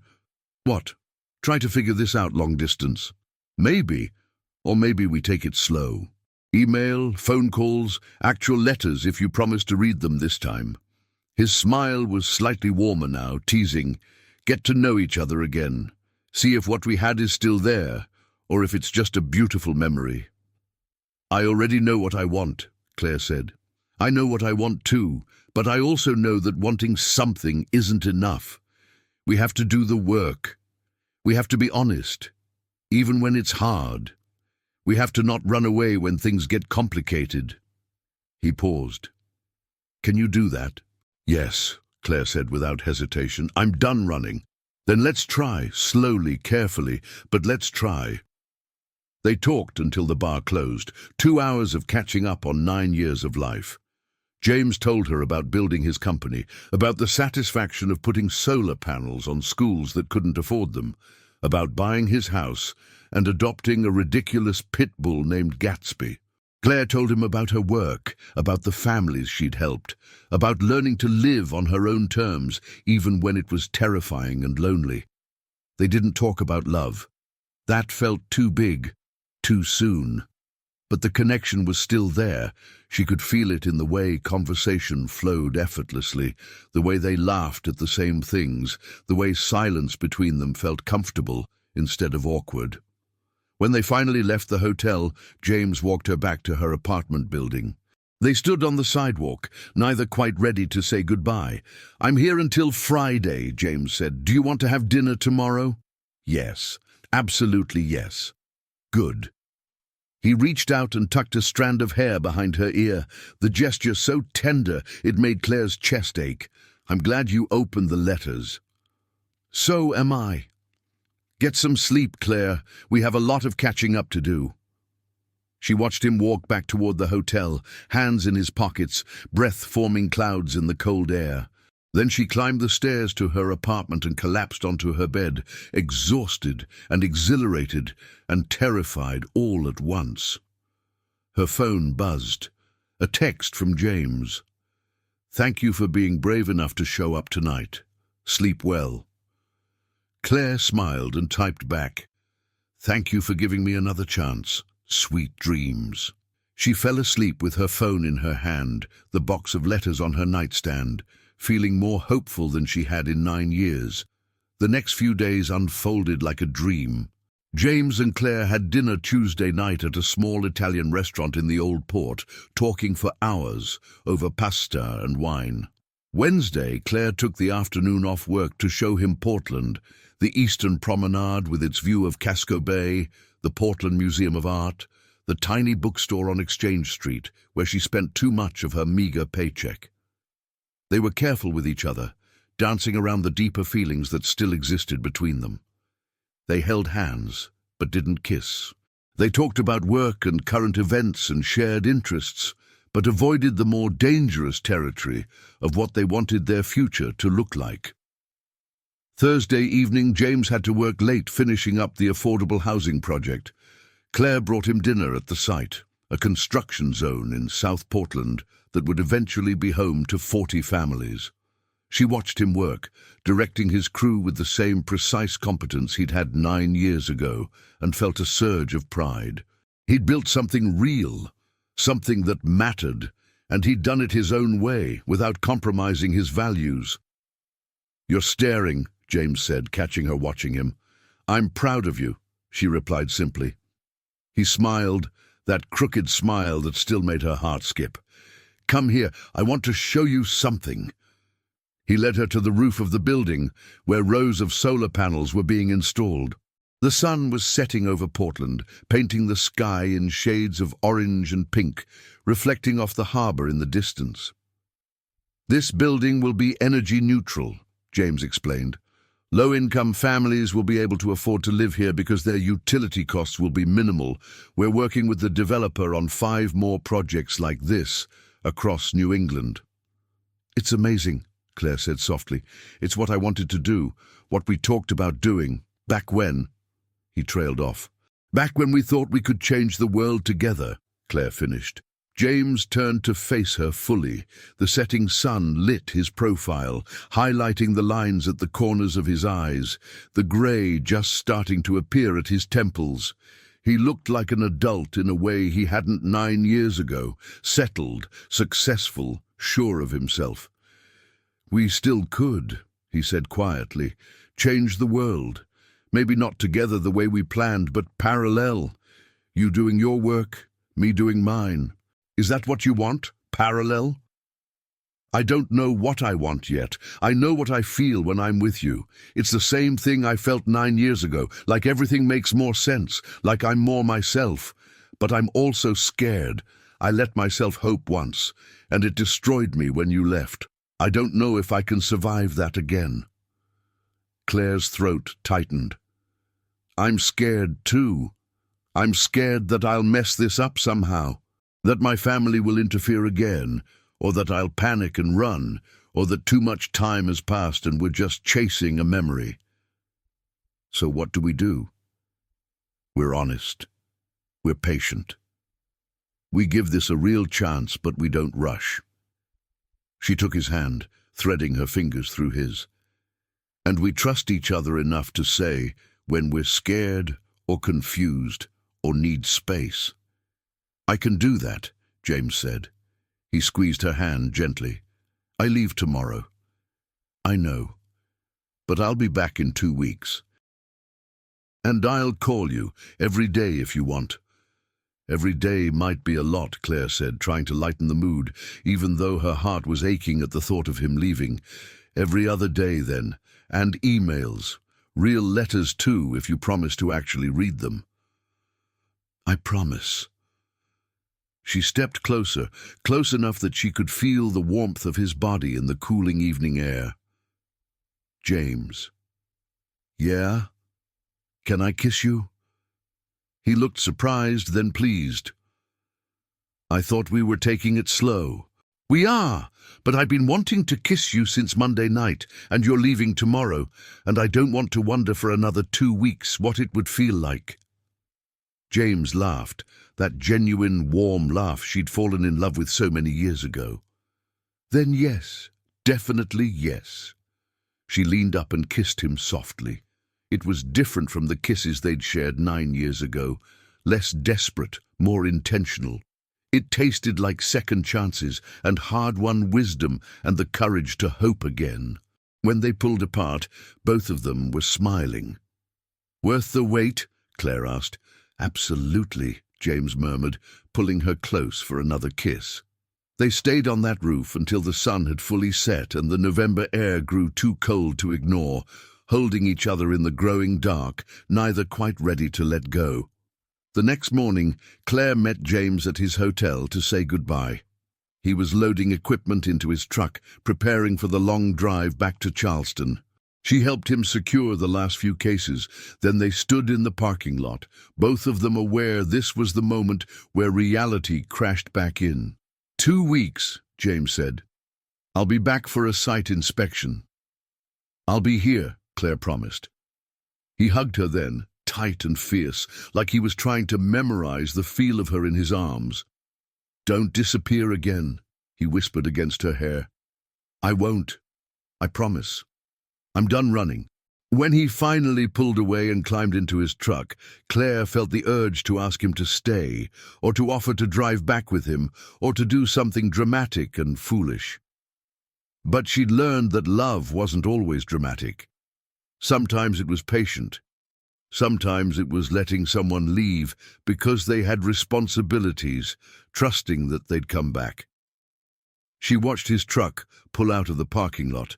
try to figure this out long distance. Maybe, or maybe we take it slow. Email, phone calls, actual letters if you promise to read them this time." His smile was slightly warmer now, teasing, "Get to know each other again. See if what we had is still there, or if it's just a beautiful memory." "I already know what I want," Claire said. "I know what I want too, but I also know that wanting something isn't enough. We have to do the work. We have to be honest, even when it's hard. We have to not run away when things get complicated." He paused. "Can you do that?" "Yes," Claire said without hesitation. "I'm done running." "Then let's try, slowly, carefully, but let's try." They talked until the bar closed, 2 hours of catching up on 9 years of life. James told her about building his company, about the satisfaction of putting solar panels on schools that couldn't afford them, about buying his house and adopting a ridiculous pit bull named Gatsby. Claire told him about her work, about the families she'd helped, about learning to live on her own terms, even when it was terrifying and lonely. They didn't talk about love. That felt too big, too soon. But the connection was still there. She could feel it in the way conversation flowed effortlessly, the way they laughed at the same things, the way silence between them felt comfortable instead of awkward. When they finally left the hotel, James walked her back to her apartment building. They stood on the sidewalk, neither quite ready to say goodbye. "I'm here until Friday," James said. "Do you want to have dinner tomorrow?" "Yes, absolutely yes." "Good." He reached out and tucked a strand of hair behind her ear, the gesture so tender it made Claire's chest ache. "I'm glad you opened the letters." "So am I." "Get some sleep, Claire. We have a lot of catching up to do." She watched him walk back toward the hotel, hands in his pockets, breath forming clouds in the cold air. Then she climbed the stairs to her apartment and collapsed onto her bed, exhausted and exhilarated and terrified all at once. Her phone buzzed. A text from James. "Thank you for being brave enough to show up tonight. Sleep well." Claire smiled and typed back, "Thank you for giving me another chance. Sweet dreams." She fell asleep with her phone in her hand, the box of letters on her nightstand, feeling more hopeful than she had in 9 years. The next few days unfolded like a dream. James and Claire had dinner Tuesday night at a small Italian restaurant in the Old Port, talking for hours over pasta and wine. Wednesday, Claire took the afternoon off work to show him Portland, the Eastern Promenade with its view of Casco Bay, the Portland Museum of Art, the tiny bookstore on Exchange Street, where she spent too much of her meager paycheck. They were careful with each other, dancing around the deeper feelings that still existed between them. They held hands, but didn't kiss. They talked about work and current events and shared interests, but avoided the more dangerous territory of what they wanted their future to look like. Thursday evening, James had to work late finishing up the affordable housing project. Claire brought him dinner at the site, a construction zone in South Portland that would eventually be home to 40 families. She watched him work, directing his crew with the same precise competence he'd had 9 years ago, and felt a surge of pride. He'd built something real, something that mattered, and he'd done it his own way, without compromising his values. "You're staring," James said, catching her watching him. "I'm proud of you," she replied simply. He smiled, that crooked smile that still made her heart skip. "Come here, I want to show you something." He led her to the roof of the building, where rows of solar panels were being installed. The sun was setting over Portland, painting the sky in shades of orange and pink, reflecting off the harbor in the distance. "This building will be energy neutral," James explained. "Low-income families will be able to afford to live here because their utility costs will be minimal. We're working with the developer on 5 more projects like this across New England." "It's amazing," Claire said softly. "It's what I wanted to do, what we talked about doing, back when—" He trailed off. "Back when we thought we could change the world together," Claire finished. James turned to face her fully. The setting sun lit his profile, highlighting the lines at the corners of his eyes, the grey just starting to appear at his temples. He looked like an adult in a way he hadn't 9 years ago, settled, successful, sure of himself. "We still could," he said quietly, "change the world. Maybe not together the way we planned, but parallel. You doing your work, me doing mine. Is that what you want? Parallel?" "I don't know what I want yet. I know what I feel when I'm with you. It's the same thing I felt 9 years ago, like everything makes more sense, like I'm more myself. But I'm also scared. I let myself hope once, and it destroyed me when you left. I don't know if I can survive that again." Claire's throat tightened. "I'm scared too. I'm scared that I'll mess this up somehow, that my family will interfere again, or that I'll panic and run, or that too much time has passed and we're just chasing a memory." "So what do we do?" "We're honest. We're patient. We give this a real chance, but we don't rush." She took his hand, threading her fingers through his. And we trust each other enough to say when we're scared or confused or need space. "I can do that," James said. He squeezed her hand gently. "I leave tomorrow." "I know, but I'll be back in 2 weeks. And I'll call you every day if you want." "Every day might be a lot," Claire said, trying to lighten the mood, even though her heart was aching at the thought of him leaving. "Every other day, then. And emails. Real letters, too, if you promise to actually read them." "I promise." She stepped closer, close enough that she could feel the warmth of his body in the cooling evening air. "James." "Yeah? Can I kiss you?" He looked surprised, then pleased. "I thought we were taking it slow." "We are, but I've been wanting to kiss you since Monday night, and you're leaving tomorrow, and I don't want to wonder for another 2 weeks what it would feel like." James laughed, that genuine, warm laugh she'd fallen in love with so many years ago. "Then yes, definitely yes." She leaned up and kissed him softly. It was different from the kisses they'd shared 9 years ago, less desperate, more intentional. It tasted like second chances and hard-won wisdom and the courage to hope again. When they pulled apart, both of them were smiling. "Worth the wait?" Claire asked. "Absolutely," James murmured, pulling her close for another kiss. They stayed on that roof until the sun had fully set and the November air grew too cold to ignore, holding each other in the growing dark, neither quite ready to let go. The next morning, Claire met James at his hotel to say goodbye. He was loading equipment into his truck, preparing for the long drive back to Charleston. She helped him secure the last few cases. Then they stood in the parking lot, both of them aware this was the moment where reality crashed back in. 2 weeks, James said. "I'll be back for a site inspection." "I'll be here," Claire promised. He hugged her then, tight and fierce, like he was trying to memorize the feel of her in his arms. "Don't disappear again," he whispered against her hair. "I won't. I promise. I'm done running." When he finally pulled away and climbed into his truck, Claire felt the urge to ask him to stay, or to offer to drive back with him, or to do something dramatic and foolish. But she'd learned that love wasn't always dramatic. Sometimes it was patient. Sometimes it was letting someone leave because they had responsibilities, trusting that they'd come back. She watched his truck pull out of the parking lot,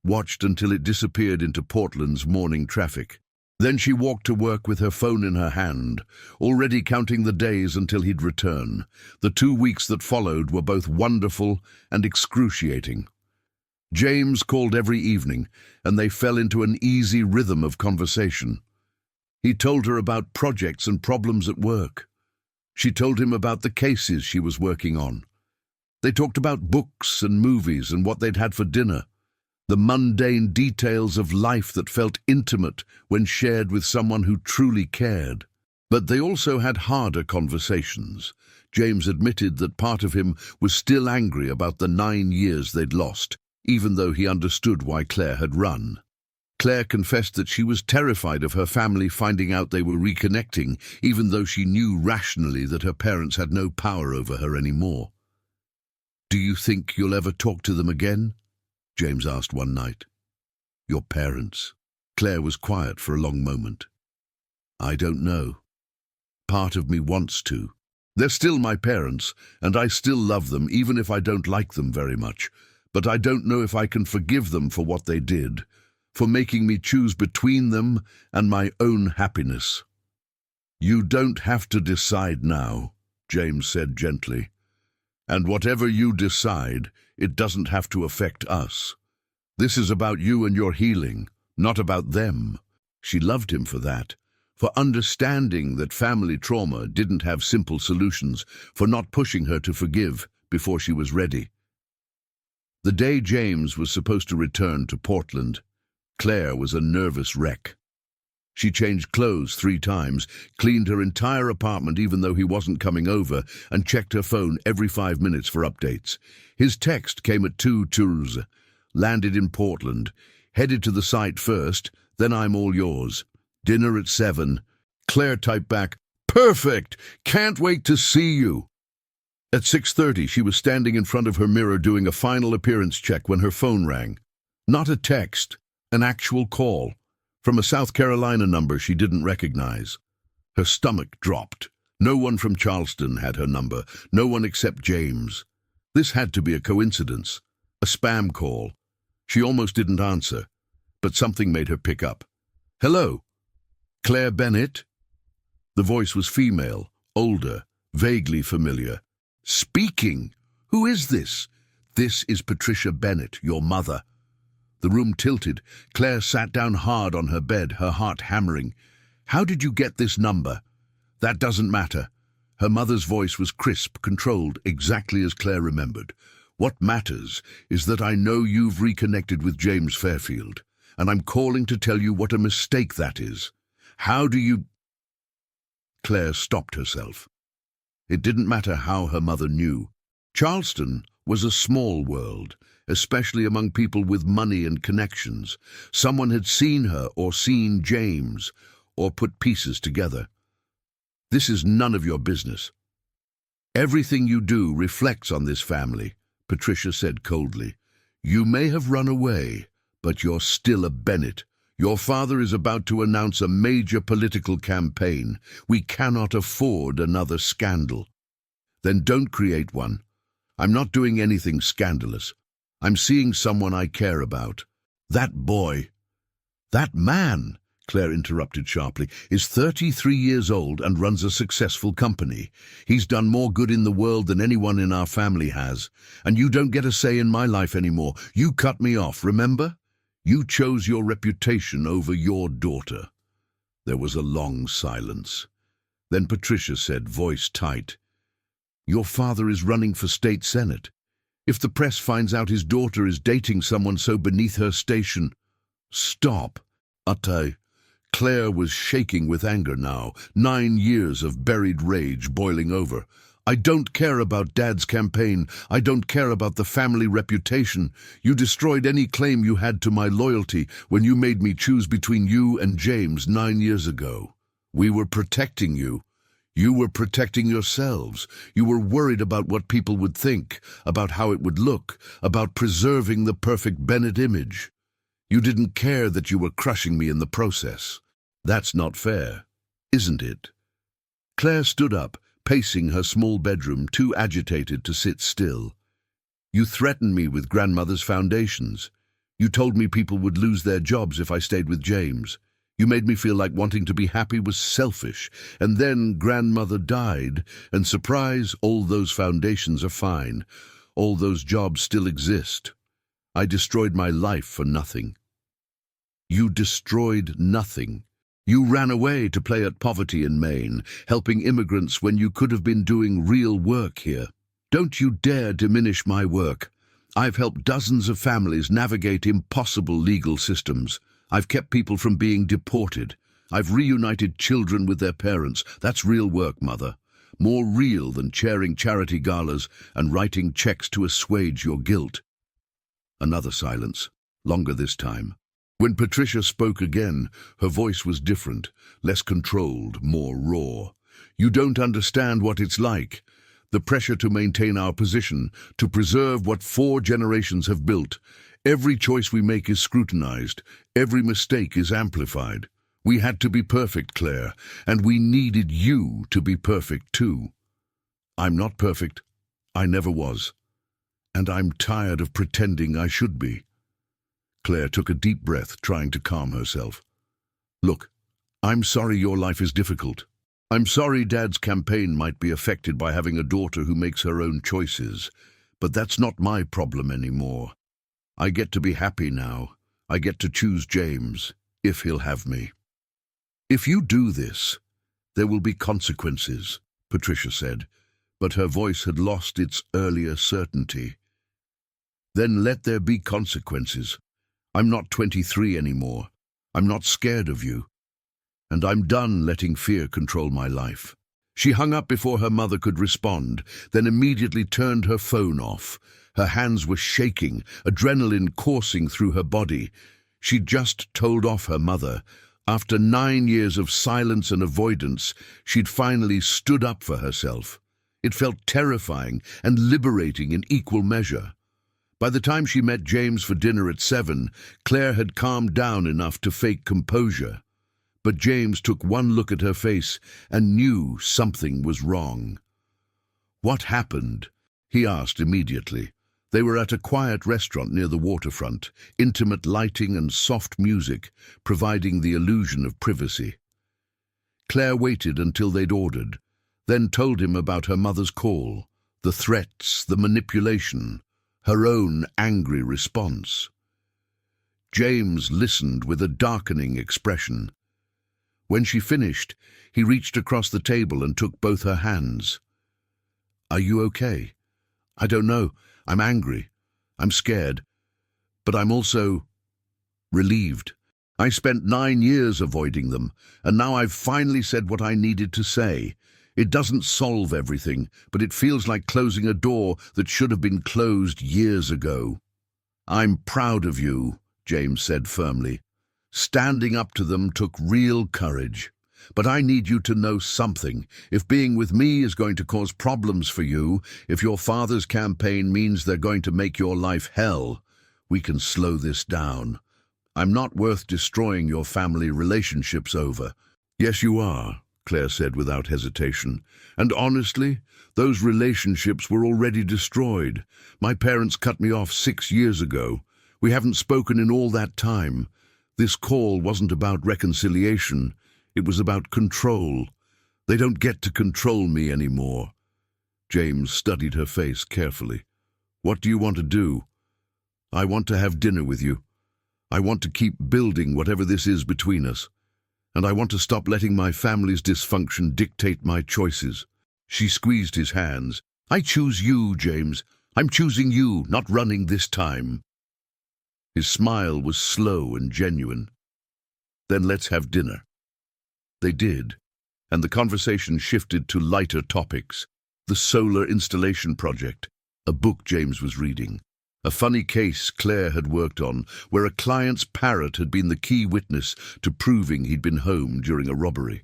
watched until it disappeared into Portland's morning traffic. Then she walked to work with her phone in her hand, already counting the days until he'd return. The 2 weeks that followed were both wonderful and excruciating. James called every evening, and they fell into an easy rhythm of conversation. He told her about projects and problems at work. She told him about the cases she was working on. They talked about books and movies and what they'd had for dinner, the mundane details of life that felt intimate when shared with someone who truly cared. But they also had harder conversations. James admitted that part of him was still angry about the 9 years they'd lost, even though he understood why Claire had run. Claire confessed that she was terrified of her family finding out they were reconnecting, even though she knew rationally that her parents had no power over her anymore. "Do you think you'll ever talk to them again?" James asked one night. "Your parents?" Claire was quiet for a long moment. "I don't know. Part of me wants to. They're still my parents, and I still love them even if I don't like them very much. But I don't know if I can forgive them for what they did, for making me choose between them and my own happiness." "You don't have to decide now," James said gently. "And whatever you decide, it doesn't have to affect us. This is about you and your healing, not about them." She loved him for that, for understanding that family trauma didn't have simple solutions, for not pushing her to forgive before she was ready. The day James was supposed to return to Portland, Claire was a nervous wreck. She changed clothes 3 times, cleaned her entire apartment even though he wasn't coming over, and checked her phone every 5 minutes for updates. His text came at 2:00, landed in Portland. Headed to the site first, then I'm all yours. Dinner at 7. Claire typed back, "Perfect! Can't wait to see you." At 6:30, she was standing in front of her mirror doing a final appearance check when her phone rang. Not a text, an actual call, from a South Carolina number she didn't recognize. Her stomach dropped. No one from Charleston had her number, no one except James. This had to be a coincidence, a spam call. She almost didn't answer, but something made her pick up. "Hello? Claire Bennett?" The voice was female, older, vaguely familiar. "Speaking! Who is this?" "This is Patricia Bennett, your mother." The room tilted. Claire sat down hard on her bed, her heart hammering. "How did you get this number?" "That doesn't matter." Her mother's voice was crisp, controlled, exactly as Claire remembered. "What matters is that I know you've reconnected with James Fairfield, and I'm calling to tell you what a mistake that is. How do you—" Claire stopped herself. It didn't matter how her mother knew. Charleston was a small world, especially among people with money and connections. Someone had seen her or seen James, or put pieces together. "This is none of your business." "Everything you do reflects on this family," Patricia said coldly. "You may have run away, but you're still a Bennett. Your father is about to announce a major political campaign. We cannot afford another scandal." "Then don't create one. I'm not doing anything scandalous. I'm seeing someone I care about." "That boy—" "That man," Claire interrupted sharply, "is 33 years old and runs a successful company. He's done more good in the world than anyone in our family has. And you don't get a say in my life anymore. You cut me off, remember? You chose your reputation over your daughter." There was a long silence. Then Patricia said, voice tight, "Your father is running for state senate. If the press finds out his daughter is dating someone so beneath her station—" "Stop, Uttay." Claire was shaking with anger now, 9 years of buried rage boiling over. "I don't care about Dad's campaign. I don't care about the family reputation. You destroyed any claim you had to my loyalty when you made me choose between you and James 9 years ago. We were protecting you. You were protecting yourselves. You were worried about what people would think, about how it would look, about preserving the perfect Bennett image. You didn't care that you were crushing me in the process. That's not fair, isn't it?" Claire stood up, pacing her small bedroom, too agitated to sit still. "You threatened me with grandmother's foundations. You told me people would lose their jobs if I stayed with James. You made me feel like wanting to be happy was selfish. And then grandmother died, and surprise, all those foundations are fine. All those jobs still exist. I destroyed my life for nothing." "You destroyed nothing. You ran away to play at poverty in Maine, helping immigrants when you could have been doing real work here. Don't you dare diminish my work. I've helped dozens of families navigate impossible legal systems. I've kept people from being deported. I've reunited children with their parents. That's real work, Mother. More real than chairing charity galas and writing checks to assuage your guilt." Another silence, longer this time. When Patricia spoke again, her voice was different, less controlled, more raw. "You don't understand what it's like. The pressure to maintain our position, to preserve what 4 generations have built. Every choice we make is scrutinized. Every mistake is amplified. We had to be perfect, Claire, and we needed you to be perfect too. I'm not perfect. I never was. And I'm tired of pretending I should be." Claire took a deep breath, trying to calm herself. "Look, I'm sorry your life is difficult. I'm sorry Dad's campaign might be affected by having a daughter who makes her own choices, but that's not my problem anymore. I get to be happy now. I get to choose James, if he'll have me." "If you do this, there will be consequences," Patricia said, but her voice had lost its earlier certainty. "Then let there be consequences. I'm not 23 anymore. I'm not scared of you. And I'm done letting fear control my life." She hung up before her mother could respond, then immediately turned her phone off. Her hands were shaking, adrenaline coursing through her body. She'd just told off her mother. After 9 years of silence and avoidance, she'd finally stood up for herself. It felt terrifying and liberating in equal measure. By the time she met James for dinner at 7, Claire had calmed down enough to fake composure. But James took one look at her face and knew something was wrong. "What happened?" he asked immediately. They were at a quiet restaurant near the waterfront, intimate lighting and soft music, providing the illusion of privacy. Claire waited until they'd ordered, then told him about her mother's call, the threats, the manipulation, her own angry response. James listened with a darkening expression. When she finished, he reached across the table and took both her hands. "Are you okay?" "I don't know. I'm angry. I'm scared. But I'm also relieved. I spent 9 years avoiding them, and now I've finally said what I needed to say. It doesn't solve everything, but it feels like closing a door that should have been closed years ago." "I'm proud of you," James said firmly. "Standing up to them took real courage. But I need you to know something. If being with me is going to cause problems for you, if your father's campaign means they're going to make your life hell, we can slow this down. I'm not worth destroying your family relationships over." "Yes, you are," Claire said without hesitation. "And honestly, those relationships were already destroyed. My parents cut me off 6 years ago. We haven't spoken in all that time. This call wasn't about reconciliation. It was about control. They don't get to control me anymore." James studied her face carefully. "What do you want to do?" "I want to have dinner with you. I want to keep building whatever this is between us. And I want to stop letting my family's dysfunction dictate my choices." She squeezed his hands. "I choose you, James. I'm choosing you, not running this time." His smile was slow and genuine. "Then let's have dinner." They did, and the conversation shifted to lighter topics. The solar installation project, a book James was reading, a funny case Claire had worked on, where a client's parrot had been the key witness to proving he'd been home during a robbery.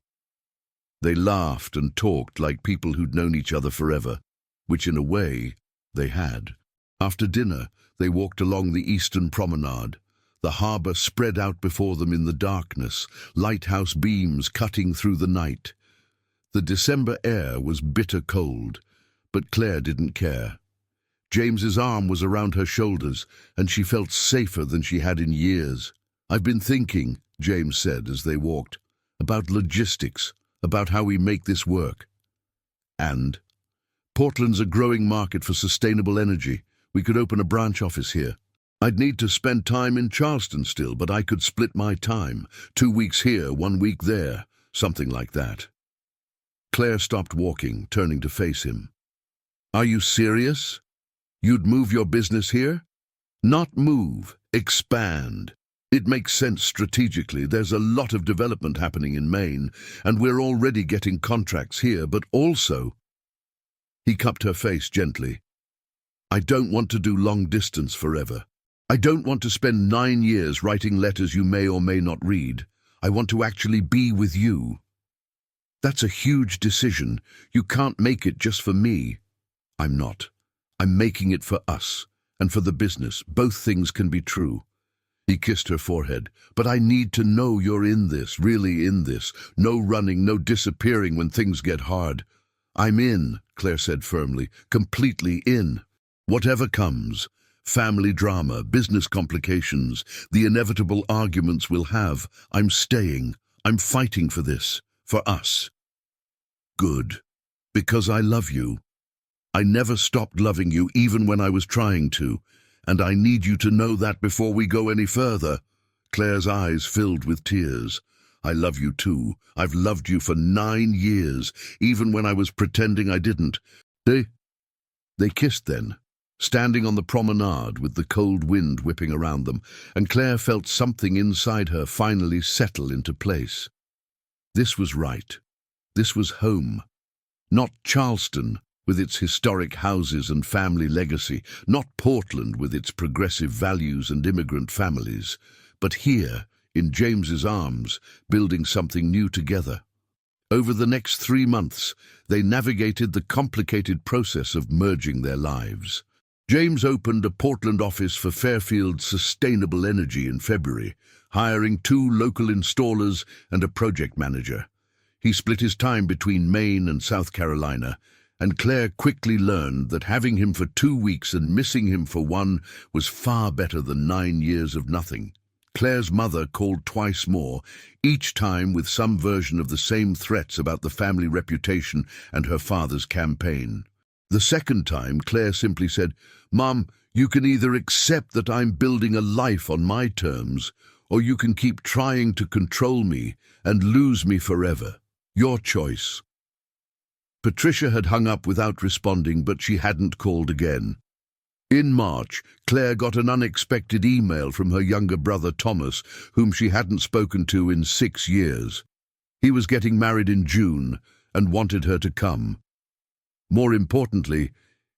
They laughed and talked like people who'd known each other forever, which in a way they had. After dinner, they walked along the eastern promenade. The harbour spread out before them in the darkness, lighthouse beams cutting through the night. The December air was bitter cold, but Claire didn't care. James's arm was around her shoulders, and she felt safer than she had in years. "I've been thinking," James said as they walked, "about logistics, about how we make this work." "And?" "Portland's a growing market for sustainable energy. We could open a branch office here. I'd need to spend time in Charleston still, but I could split my time. 2 weeks here, 1 week there, something like that." Claire stopped walking, turning to face him. "Are you serious? You'd move your business here?" "Not move, expand. It makes sense strategically. There's a lot of development happening in Maine, and we're already getting contracts here, but also—" He cupped her face gently. "I don't want to do long distance forever. I don't want to spend 9 years writing letters you may or may not read. I want to actually be with you. That's a huge decision. You can't make it just for me." "I'm not. I'm making it for us, and for the business. Both things can be true." He kissed her forehead. "But I need to know you're in this, really in this. No running, no disappearing when things get hard." "I'm in," Claire said firmly, "completely in. Whatever comes. Family drama, business complications, the inevitable arguments we'll have. I'm staying. I'm fighting for this. For us." "Good. Because I love you. I never stopped loving you, even when I was trying to. And I need you to know that before we go any further." Claire's eyes filled with tears. "I love you too. I've loved you for 9 years, even when I was pretending I didn't." They kissed then, standing on the promenade with the cold wind whipping around them, and Claire felt something inside her finally settle into place. This was right. This was home. Not Charleston, with its historic houses and family legacy, not Portland with its progressive values and immigrant families, but here, in James's arms, building something new together. Over the next 3 months, they navigated the complicated process of merging their lives. James opened a Portland office for Fairfield Sustainable Energy in February, hiring 2 local installers and a project manager. He split his time between Maine and South Carolina, and Claire quickly learned that having him for 2 weeks and missing him for 1 was far better than 9 years of nothing. Claire's mother called twice more, each time with some version of the same threats about the family reputation and her father's campaign. The second time, Claire simply said, "Mom, you can either accept that I'm building a life on my terms, or you can keep trying to control me and lose me forever. Your choice." Patricia had hung up without responding, but she hadn't called again. In March, Claire got an unexpected email from her younger brother Thomas, whom she hadn't spoken to in 6 years. He was getting married in June and wanted her to come. More importantly,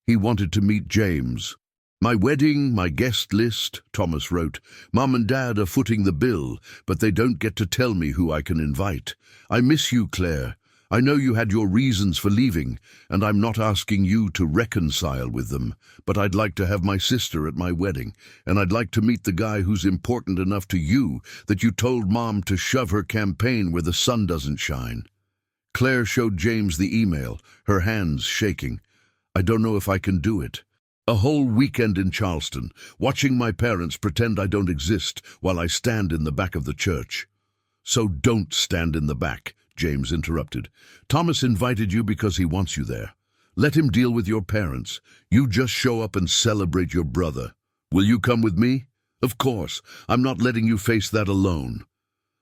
he wanted to meet James. "My wedding, my guest list," Thomas wrote. "Mum and Dad are footing the bill, but they don't get to tell me who I can invite. I miss you, Claire. I know you had your reasons for leaving, and I'm not asking you to reconcile with them, but I'd like to have my sister at my wedding, and I'd like to meet the guy who's important enough to you that you told Mom to shove her campaign where the sun doesn't shine." Claire showed James the email, her hands shaking. "I don't know if I can do it. A whole weekend in Charleston, watching my parents pretend I don't exist while I stand in the back of the church." "So don't stand in the back," James interrupted. "Thomas invited you because he wants you there. Let him deal with your parents. You just show up and celebrate your brother. Will you come with me?" "Of course. I'm not letting you face that alone."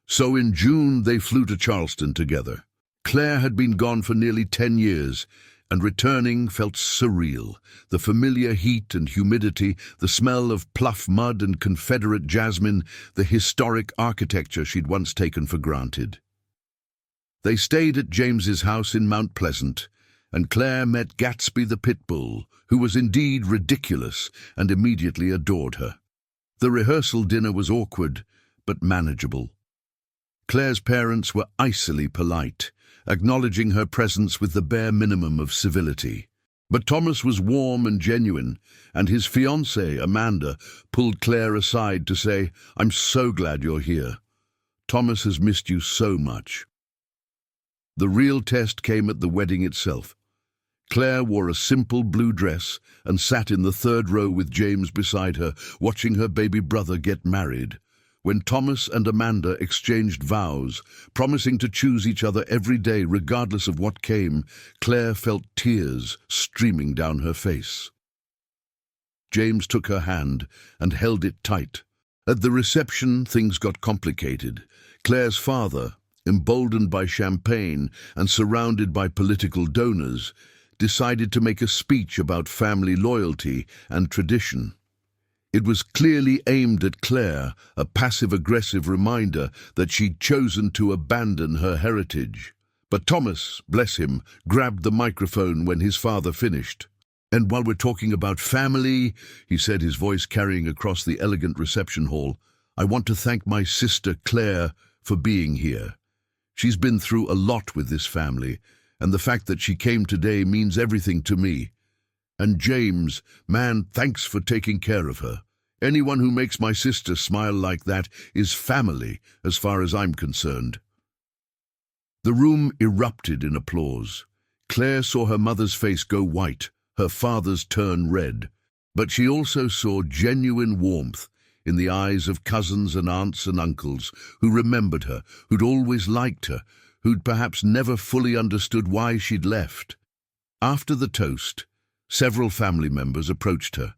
So in June they flew to Charleston together. Claire had been gone for nearly 10 years, and returning felt surreal. The familiar heat and humidity, the smell of Pluff mud and Confederate jasmine, the historic architecture she'd once taken for granted. They stayed at James's house in Mount Pleasant, and Claire met Gatsby the pit bull, who was indeed ridiculous, and immediately adored her. The rehearsal dinner was awkward, but manageable. Claire's parents were icily polite, acknowledging her presence with the bare minimum of civility. But Thomas was warm and genuine, and his fiancée, Amanda, pulled Claire aside to say, "I'm so glad you're here. Thomas has missed you so much." The real test came at the wedding itself. Claire wore a simple blue dress and sat in the 3rd row with James beside her, watching her baby brother get married. When Thomas and Amanda exchanged vows, promising to choose each other every day regardless of what came, Claire felt tears streaming down her face. James took her hand and held it tight. At the reception, things got complicated. Claire's father, emboldened by champagne and surrounded by political donors, decided to make a speech about family loyalty and tradition. It was clearly aimed at Claire, a passive-aggressive reminder that she'd chosen to abandon her heritage. But Thomas, bless him, grabbed the microphone when his father finished. "And while we're talking about family," he said, his voice carrying across the elegant reception hall, "I want to thank my sister Claire for being here. She's been through a lot with this family, and the fact that she came today means everything to me. And James, man, thanks for taking care of her. Anyone who makes my sister smile like that is family, as far as I'm concerned." The room erupted in applause. Claire saw her mother's face go white, her father's turn red. But she also saw genuine warmth in the eyes of cousins and aunts and uncles who remembered her, who'd always liked her, who'd perhaps never fully understood why she'd left. After the toast, several family members approached her.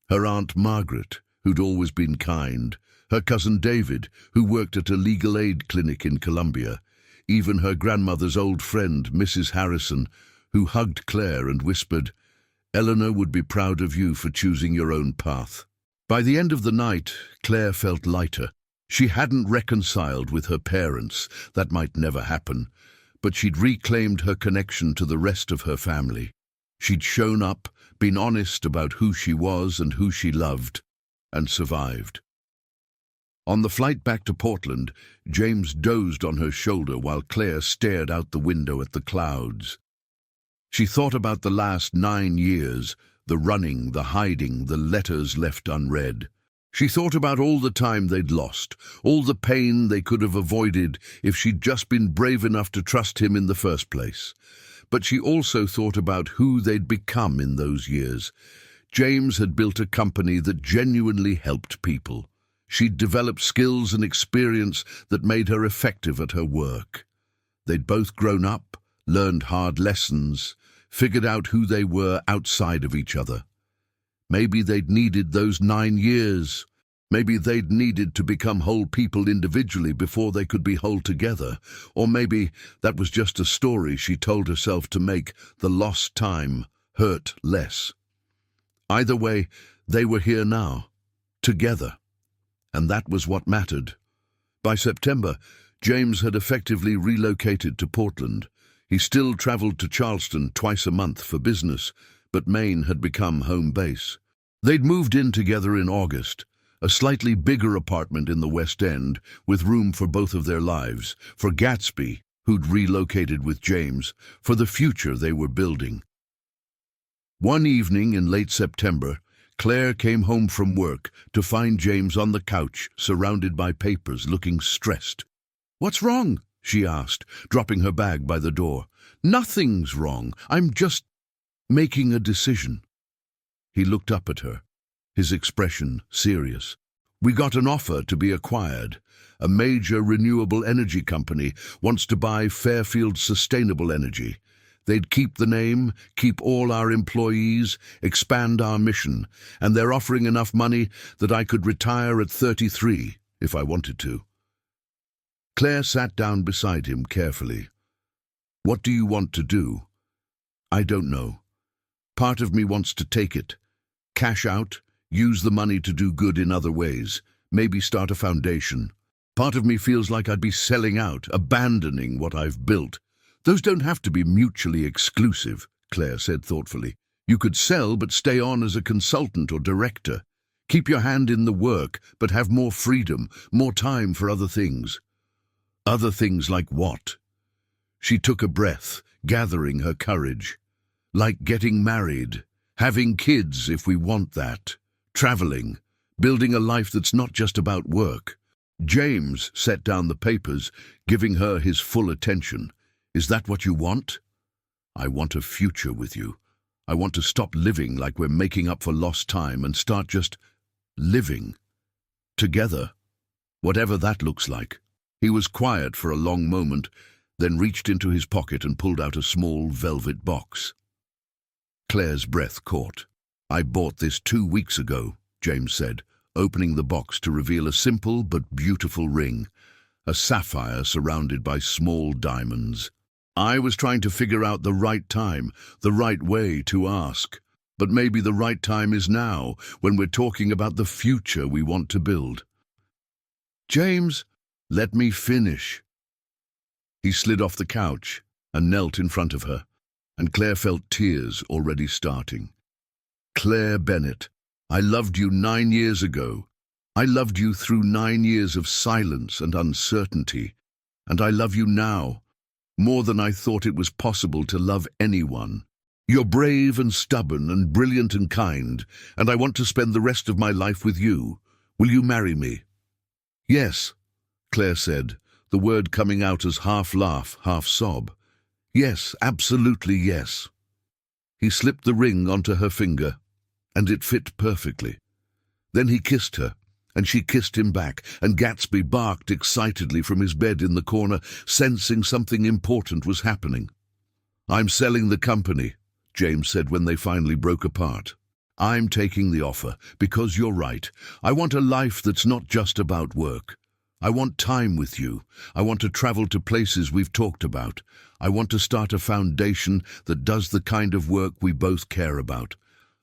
Her Aunt Margaret, who'd always been kind, her cousin David, who worked at a legal aid clinic in Columbia, even her grandmother's old friend, Mrs. Harrison, who hugged Claire and whispered, "Eleanor would be proud of you for choosing your own path." By the end of the night, Claire felt lighter. She hadn't reconciled with her parents, that might never happen, but she'd reclaimed her connection to the rest of her family. She'd shown up, been honest about who she was and who she loved, and survived. On the flight back to Portland, James dozed on her shoulder while Claire stared out the window at the clouds. She thought about the last 9 years, the running, the hiding, the letters left unread. She thought about all the time they'd lost, all the pain they could have avoided if she'd just been brave enough to trust him in the first place. But she also thought about who they'd become in those years. James had built a company that genuinely helped people. She'd developed skills and experience that made her effective at her work. They'd both grown up, learned hard lessons, figured out who they were outside of each other. Maybe they'd needed those 9 years. Maybe they'd needed to become whole people individually before they could be whole together. Or maybe that was just a story she told herself to make the lost time hurt less. Either way, they were here now, together. And that was what mattered. By September, James had effectively relocated to Portland. He still traveled to Charleston twice a month for business, but Maine had become home base. They'd moved in together in August, a slightly bigger apartment in the West End, with room for both of their lives, for Gatsby, who'd relocated with James, for the future they were building. One evening in late September, Claire came home from work to find James on the couch, surrounded by papers, looking stressed. "What's wrong?" she asked, dropping her bag by the door. "Nothing's wrong. I'm just making a decision." He looked up at her, his expression serious. "We got an offer to be acquired. A major renewable energy company wants to buy Fairfield Sustainable Energy. They'd keep the name, keep all our employees, expand our mission, and they're offering enough money that I could retire at 33 if I wanted to." Claire sat down beside him carefully. "What do you want to do?" "I don't know. Part of me wants to take it, cash out, use the money to do good in other ways, maybe start a foundation. Part of me feels like I'd be selling out, abandoning what I've built." "Those don't have to be mutually exclusive," Claire said thoughtfully. "You could sell but stay on as a consultant or director. Keep your hand in the work, but have more freedom, more time for other things." "Other things like what?" She took a breath, gathering her courage. "Like getting married, having kids if we want that, traveling, building a life that's not just about work." James set down the papers, giving her his full attention. "Is that what you want?" "I want a future with you. I want to stop living like we're making up for lost time and start just living. Together. Whatever that looks like." He was quiet for a long moment, then reached into his pocket and pulled out a small velvet box. Claire's breath caught. "I bought this 2 weeks ago," James said, opening the box to reveal a simple but beautiful ring, a sapphire surrounded by small diamonds. "I was trying to figure out the right time, the right way to ask. But maybe the right time is now, when we're talking about the future we want to build." "James, let me finish." He slid off the couch and knelt in front of her, and Claire felt tears already starting. "Claire Bennett, I loved you 9 years ago. I loved you through 9 years of silence and uncertainty, and I love you now, more than I thought it was possible to love anyone. You're brave and stubborn and brilliant and kind, and I want to spend the rest of my life with you. Will you marry me?" "Yes," Claire said, the word coming out as half laugh, half sob. "Yes, absolutely yes." He slipped the ring onto her finger, and it fit perfectly. Then he kissed her, and she kissed him back, and Gatsby barked excitedly from his bed in the corner, sensing something important was happening. "I'm selling the company," James said when they finally broke apart. "I'm taking the offer, because you're right. I want a life that's not just about work. I want time with you. I want to travel to places we've talked about. I want to start a foundation that does the kind of work we both care about.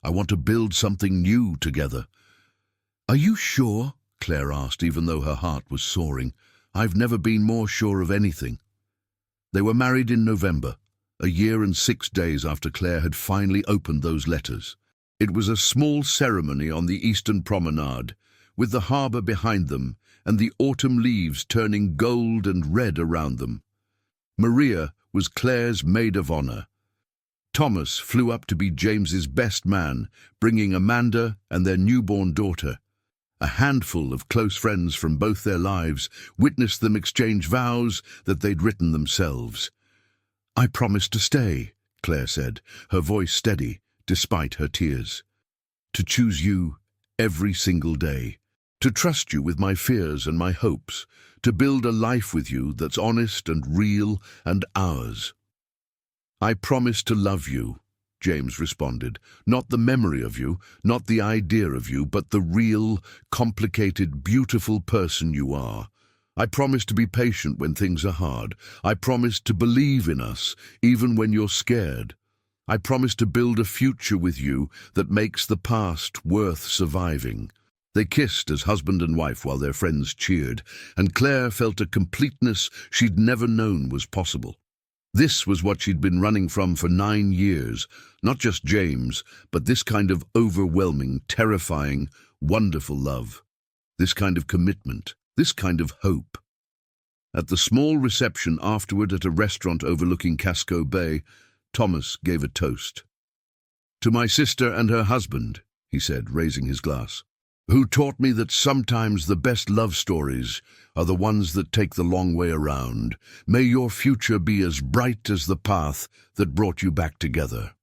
I want to build something new together." "Are you sure?" Claire asked, even though her heart was soaring. "I've never been more sure of anything." They were married in November, a year and 6 days after Claire had finally opened those letters. It was a small ceremony on the Eastern Promenade, with the harbour behind them and the autumn leaves turning gold and red around them. Maria was Claire's maid of honor. Thomas flew up to be James's best man, bringing Amanda and their newborn daughter. A handful of close friends from both their lives witnessed them exchange vows that they'd written themselves. "I promise to stay," Claire said, her voice steady despite her tears. "To choose you every single day. To trust you with my fears and my hopes. To build a life with you that's honest and real and ours." "I promise to love you," James responded. "Not the memory of you, not the idea of you, but the real, complicated, beautiful person you are. I promise to be patient when things are hard. I promise to believe in us, even when you're scared. I promise to build a future with you that makes the past worth surviving." They kissed as husband and wife while their friends cheered, and Claire felt a completeness she'd never known was possible. This was what she'd been running from for 9 years, not just James, but this kind of overwhelming, terrifying, wonderful love. This kind of commitment, this kind of hope. At the small reception afterward at a restaurant overlooking Casco Bay, Thomas gave a toast. "To my sister and her husband," he said, raising his glass, "who taught me that sometimes the best love stories are the ones that take the long way around. May your future be as bright as the path that brought you back together."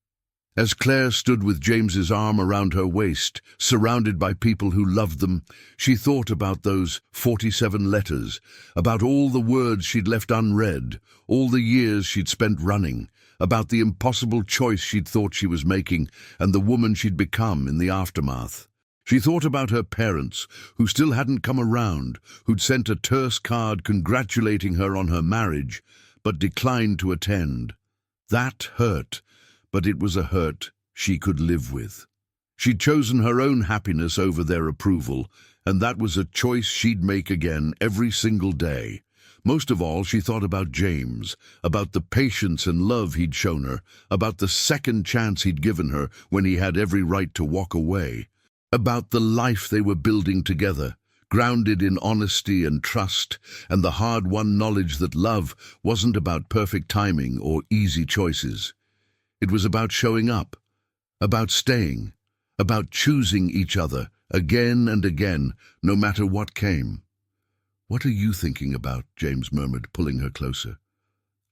As Claire stood with James's arm around her waist, surrounded by people who loved them, she thought about those 47 letters, about all the words she'd left unread, all the years she'd spent running, about the impossible choice she'd thought she was making, and the woman she'd become in the aftermath. She thought about her parents, who still hadn't come around, who'd sent a terse card congratulating her on her marriage, but declined to attend. That hurt, but it was a hurt she could live with. She'd chosen her own happiness over their approval, and that was a choice she'd make again every single day. Most of all, she thought about James, about the patience and love he'd shown her, about the second chance he'd given her when he had every right to walk away. About the life they were building together, grounded in honesty and trust, and the hard-won knowledge that love wasn't about perfect timing or easy choices. It was about showing up, about staying, about choosing each other again and again, no matter what came. "What are you thinking about?" James murmured, pulling her closer.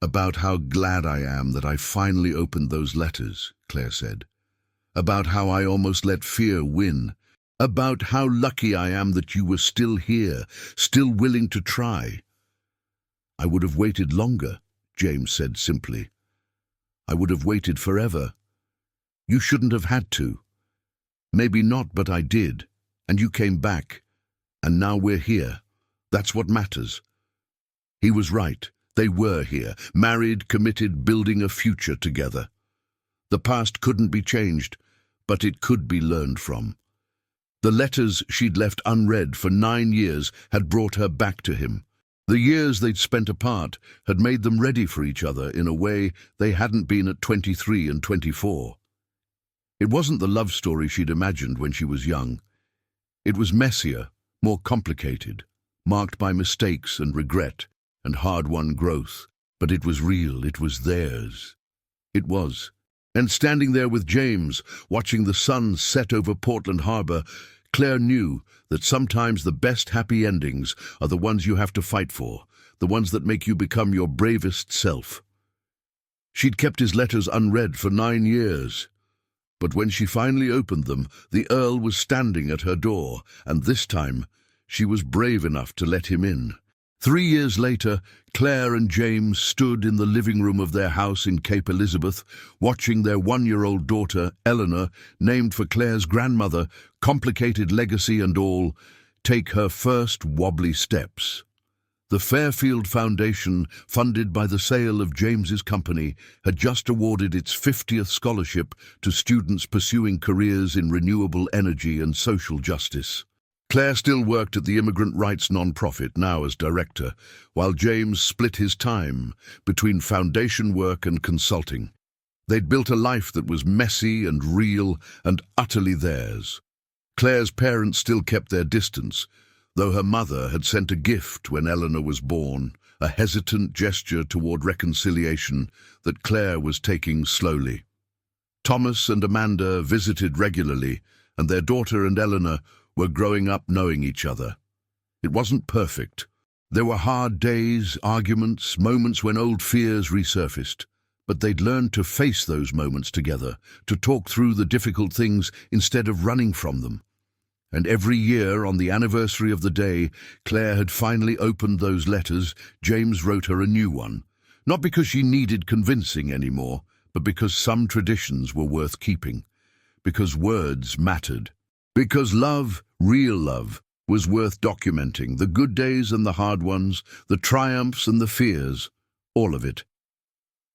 "About how glad I am that I finally opened those letters," Claire said. "About how I almost let fear win. About how lucky I am that you were still here, still willing to try." "I would have waited longer," James said simply. "I would have waited forever. You shouldn't have had to. Maybe not, but I did. And you came back. And now we're here. That's what matters." He was right. They were here, married, committed, building a future together. The past couldn't be changed, but it could be learned from. The letters she'd left unread for 9 years had brought her back to him. The years they'd spent apart had made them ready for each other in a way they hadn't been at 23 and 24. It wasn't the love story she'd imagined when she was young. It was messier, more complicated, marked by mistakes and regret and hard-won growth. But it was real, it was theirs. It was. And standing there with James, watching the sun set over Portland Harbor, Claire knew that sometimes the best happy endings are the ones you have to fight for, the ones that make you become your bravest self. She'd kept his letters unread for 9 years. But when she finally opened them, the Earl was standing at her door, and this time she was brave enough to let him in. 3 years later, Claire and James stood in the living room of their house in Cape Elizabeth, watching their 1-year-old daughter, Eleanor, named for Claire's grandmother, complicated legacy and all, take her first wobbly steps. The Fairfield Foundation, funded by the sale of James's company, had just awarded its 50th scholarship to students pursuing careers in renewable energy and social justice. Claire still worked at the immigrant rights non-profit, now as director, while James split his time between foundation work and consulting. They'd built a life that was messy and real and utterly theirs. Claire's parents still kept their distance, though her mother had sent a gift when Eleanor was born, a hesitant gesture toward reconciliation that Claire was taking slowly. Thomas and Amanda visited regularly, and their daughter and Eleanor were growing up knowing each other. It wasn't perfect. There were hard days, arguments, moments when old fears resurfaced. But they'd learned to face those moments together, to talk through the difficult things instead of running from them. And every year, on the anniversary of the day Claire had finally opened those letters, James wrote her a new one. Not because she needed convincing anymore, but because some traditions were worth keeping. Because words mattered. Because love, real love, was worth documenting. The good days and the hard ones, the triumphs and the fears, all of it.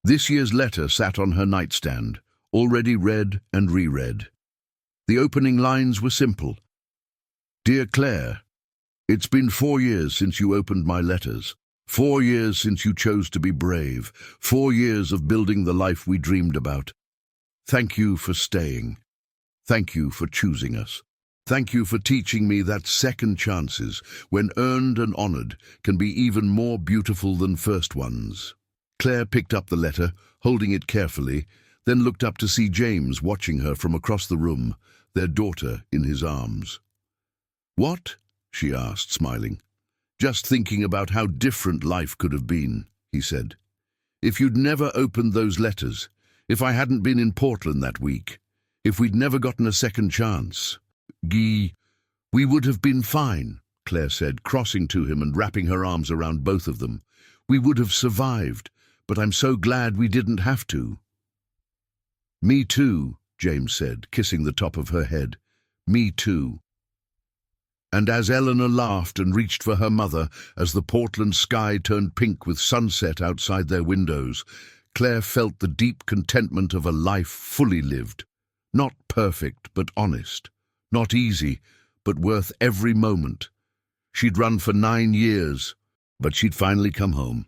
This year's letter sat on her nightstand, already read and reread. The opening lines were simple. Dear Claire, it's been 4 years since you opened my letters. 4 years since you chose to be brave. 4 years of building the life we dreamed about. Thank you for staying. Thank you for choosing us. Thank you for teaching me that second chances, when earned and honored, can be even more beautiful than first ones. Claire picked up the letter, holding it carefully, then looked up to see James watching her from across the room, their daughter in his arms. What? She asked, smiling. Just thinking about how different life could have been, he said. If you'd never opened those letters, if I hadn't been in Portland that week, if we'd never gotten a second chance, we would have been fine, Claire said, crossing to him and wrapping her arms around both of them. We would have survived. But I'm so glad we didn't have to. Me too, James said, kissing the top of her head. Me too. And as Eleanor laughed and reached for her mother, as the Portland sky turned pink with sunset outside their windows, Claire felt the deep contentment of a life fully lived. Not perfect, but honest. Not easy, but worth every moment. She'd run for 9 years, but she'd finally come home.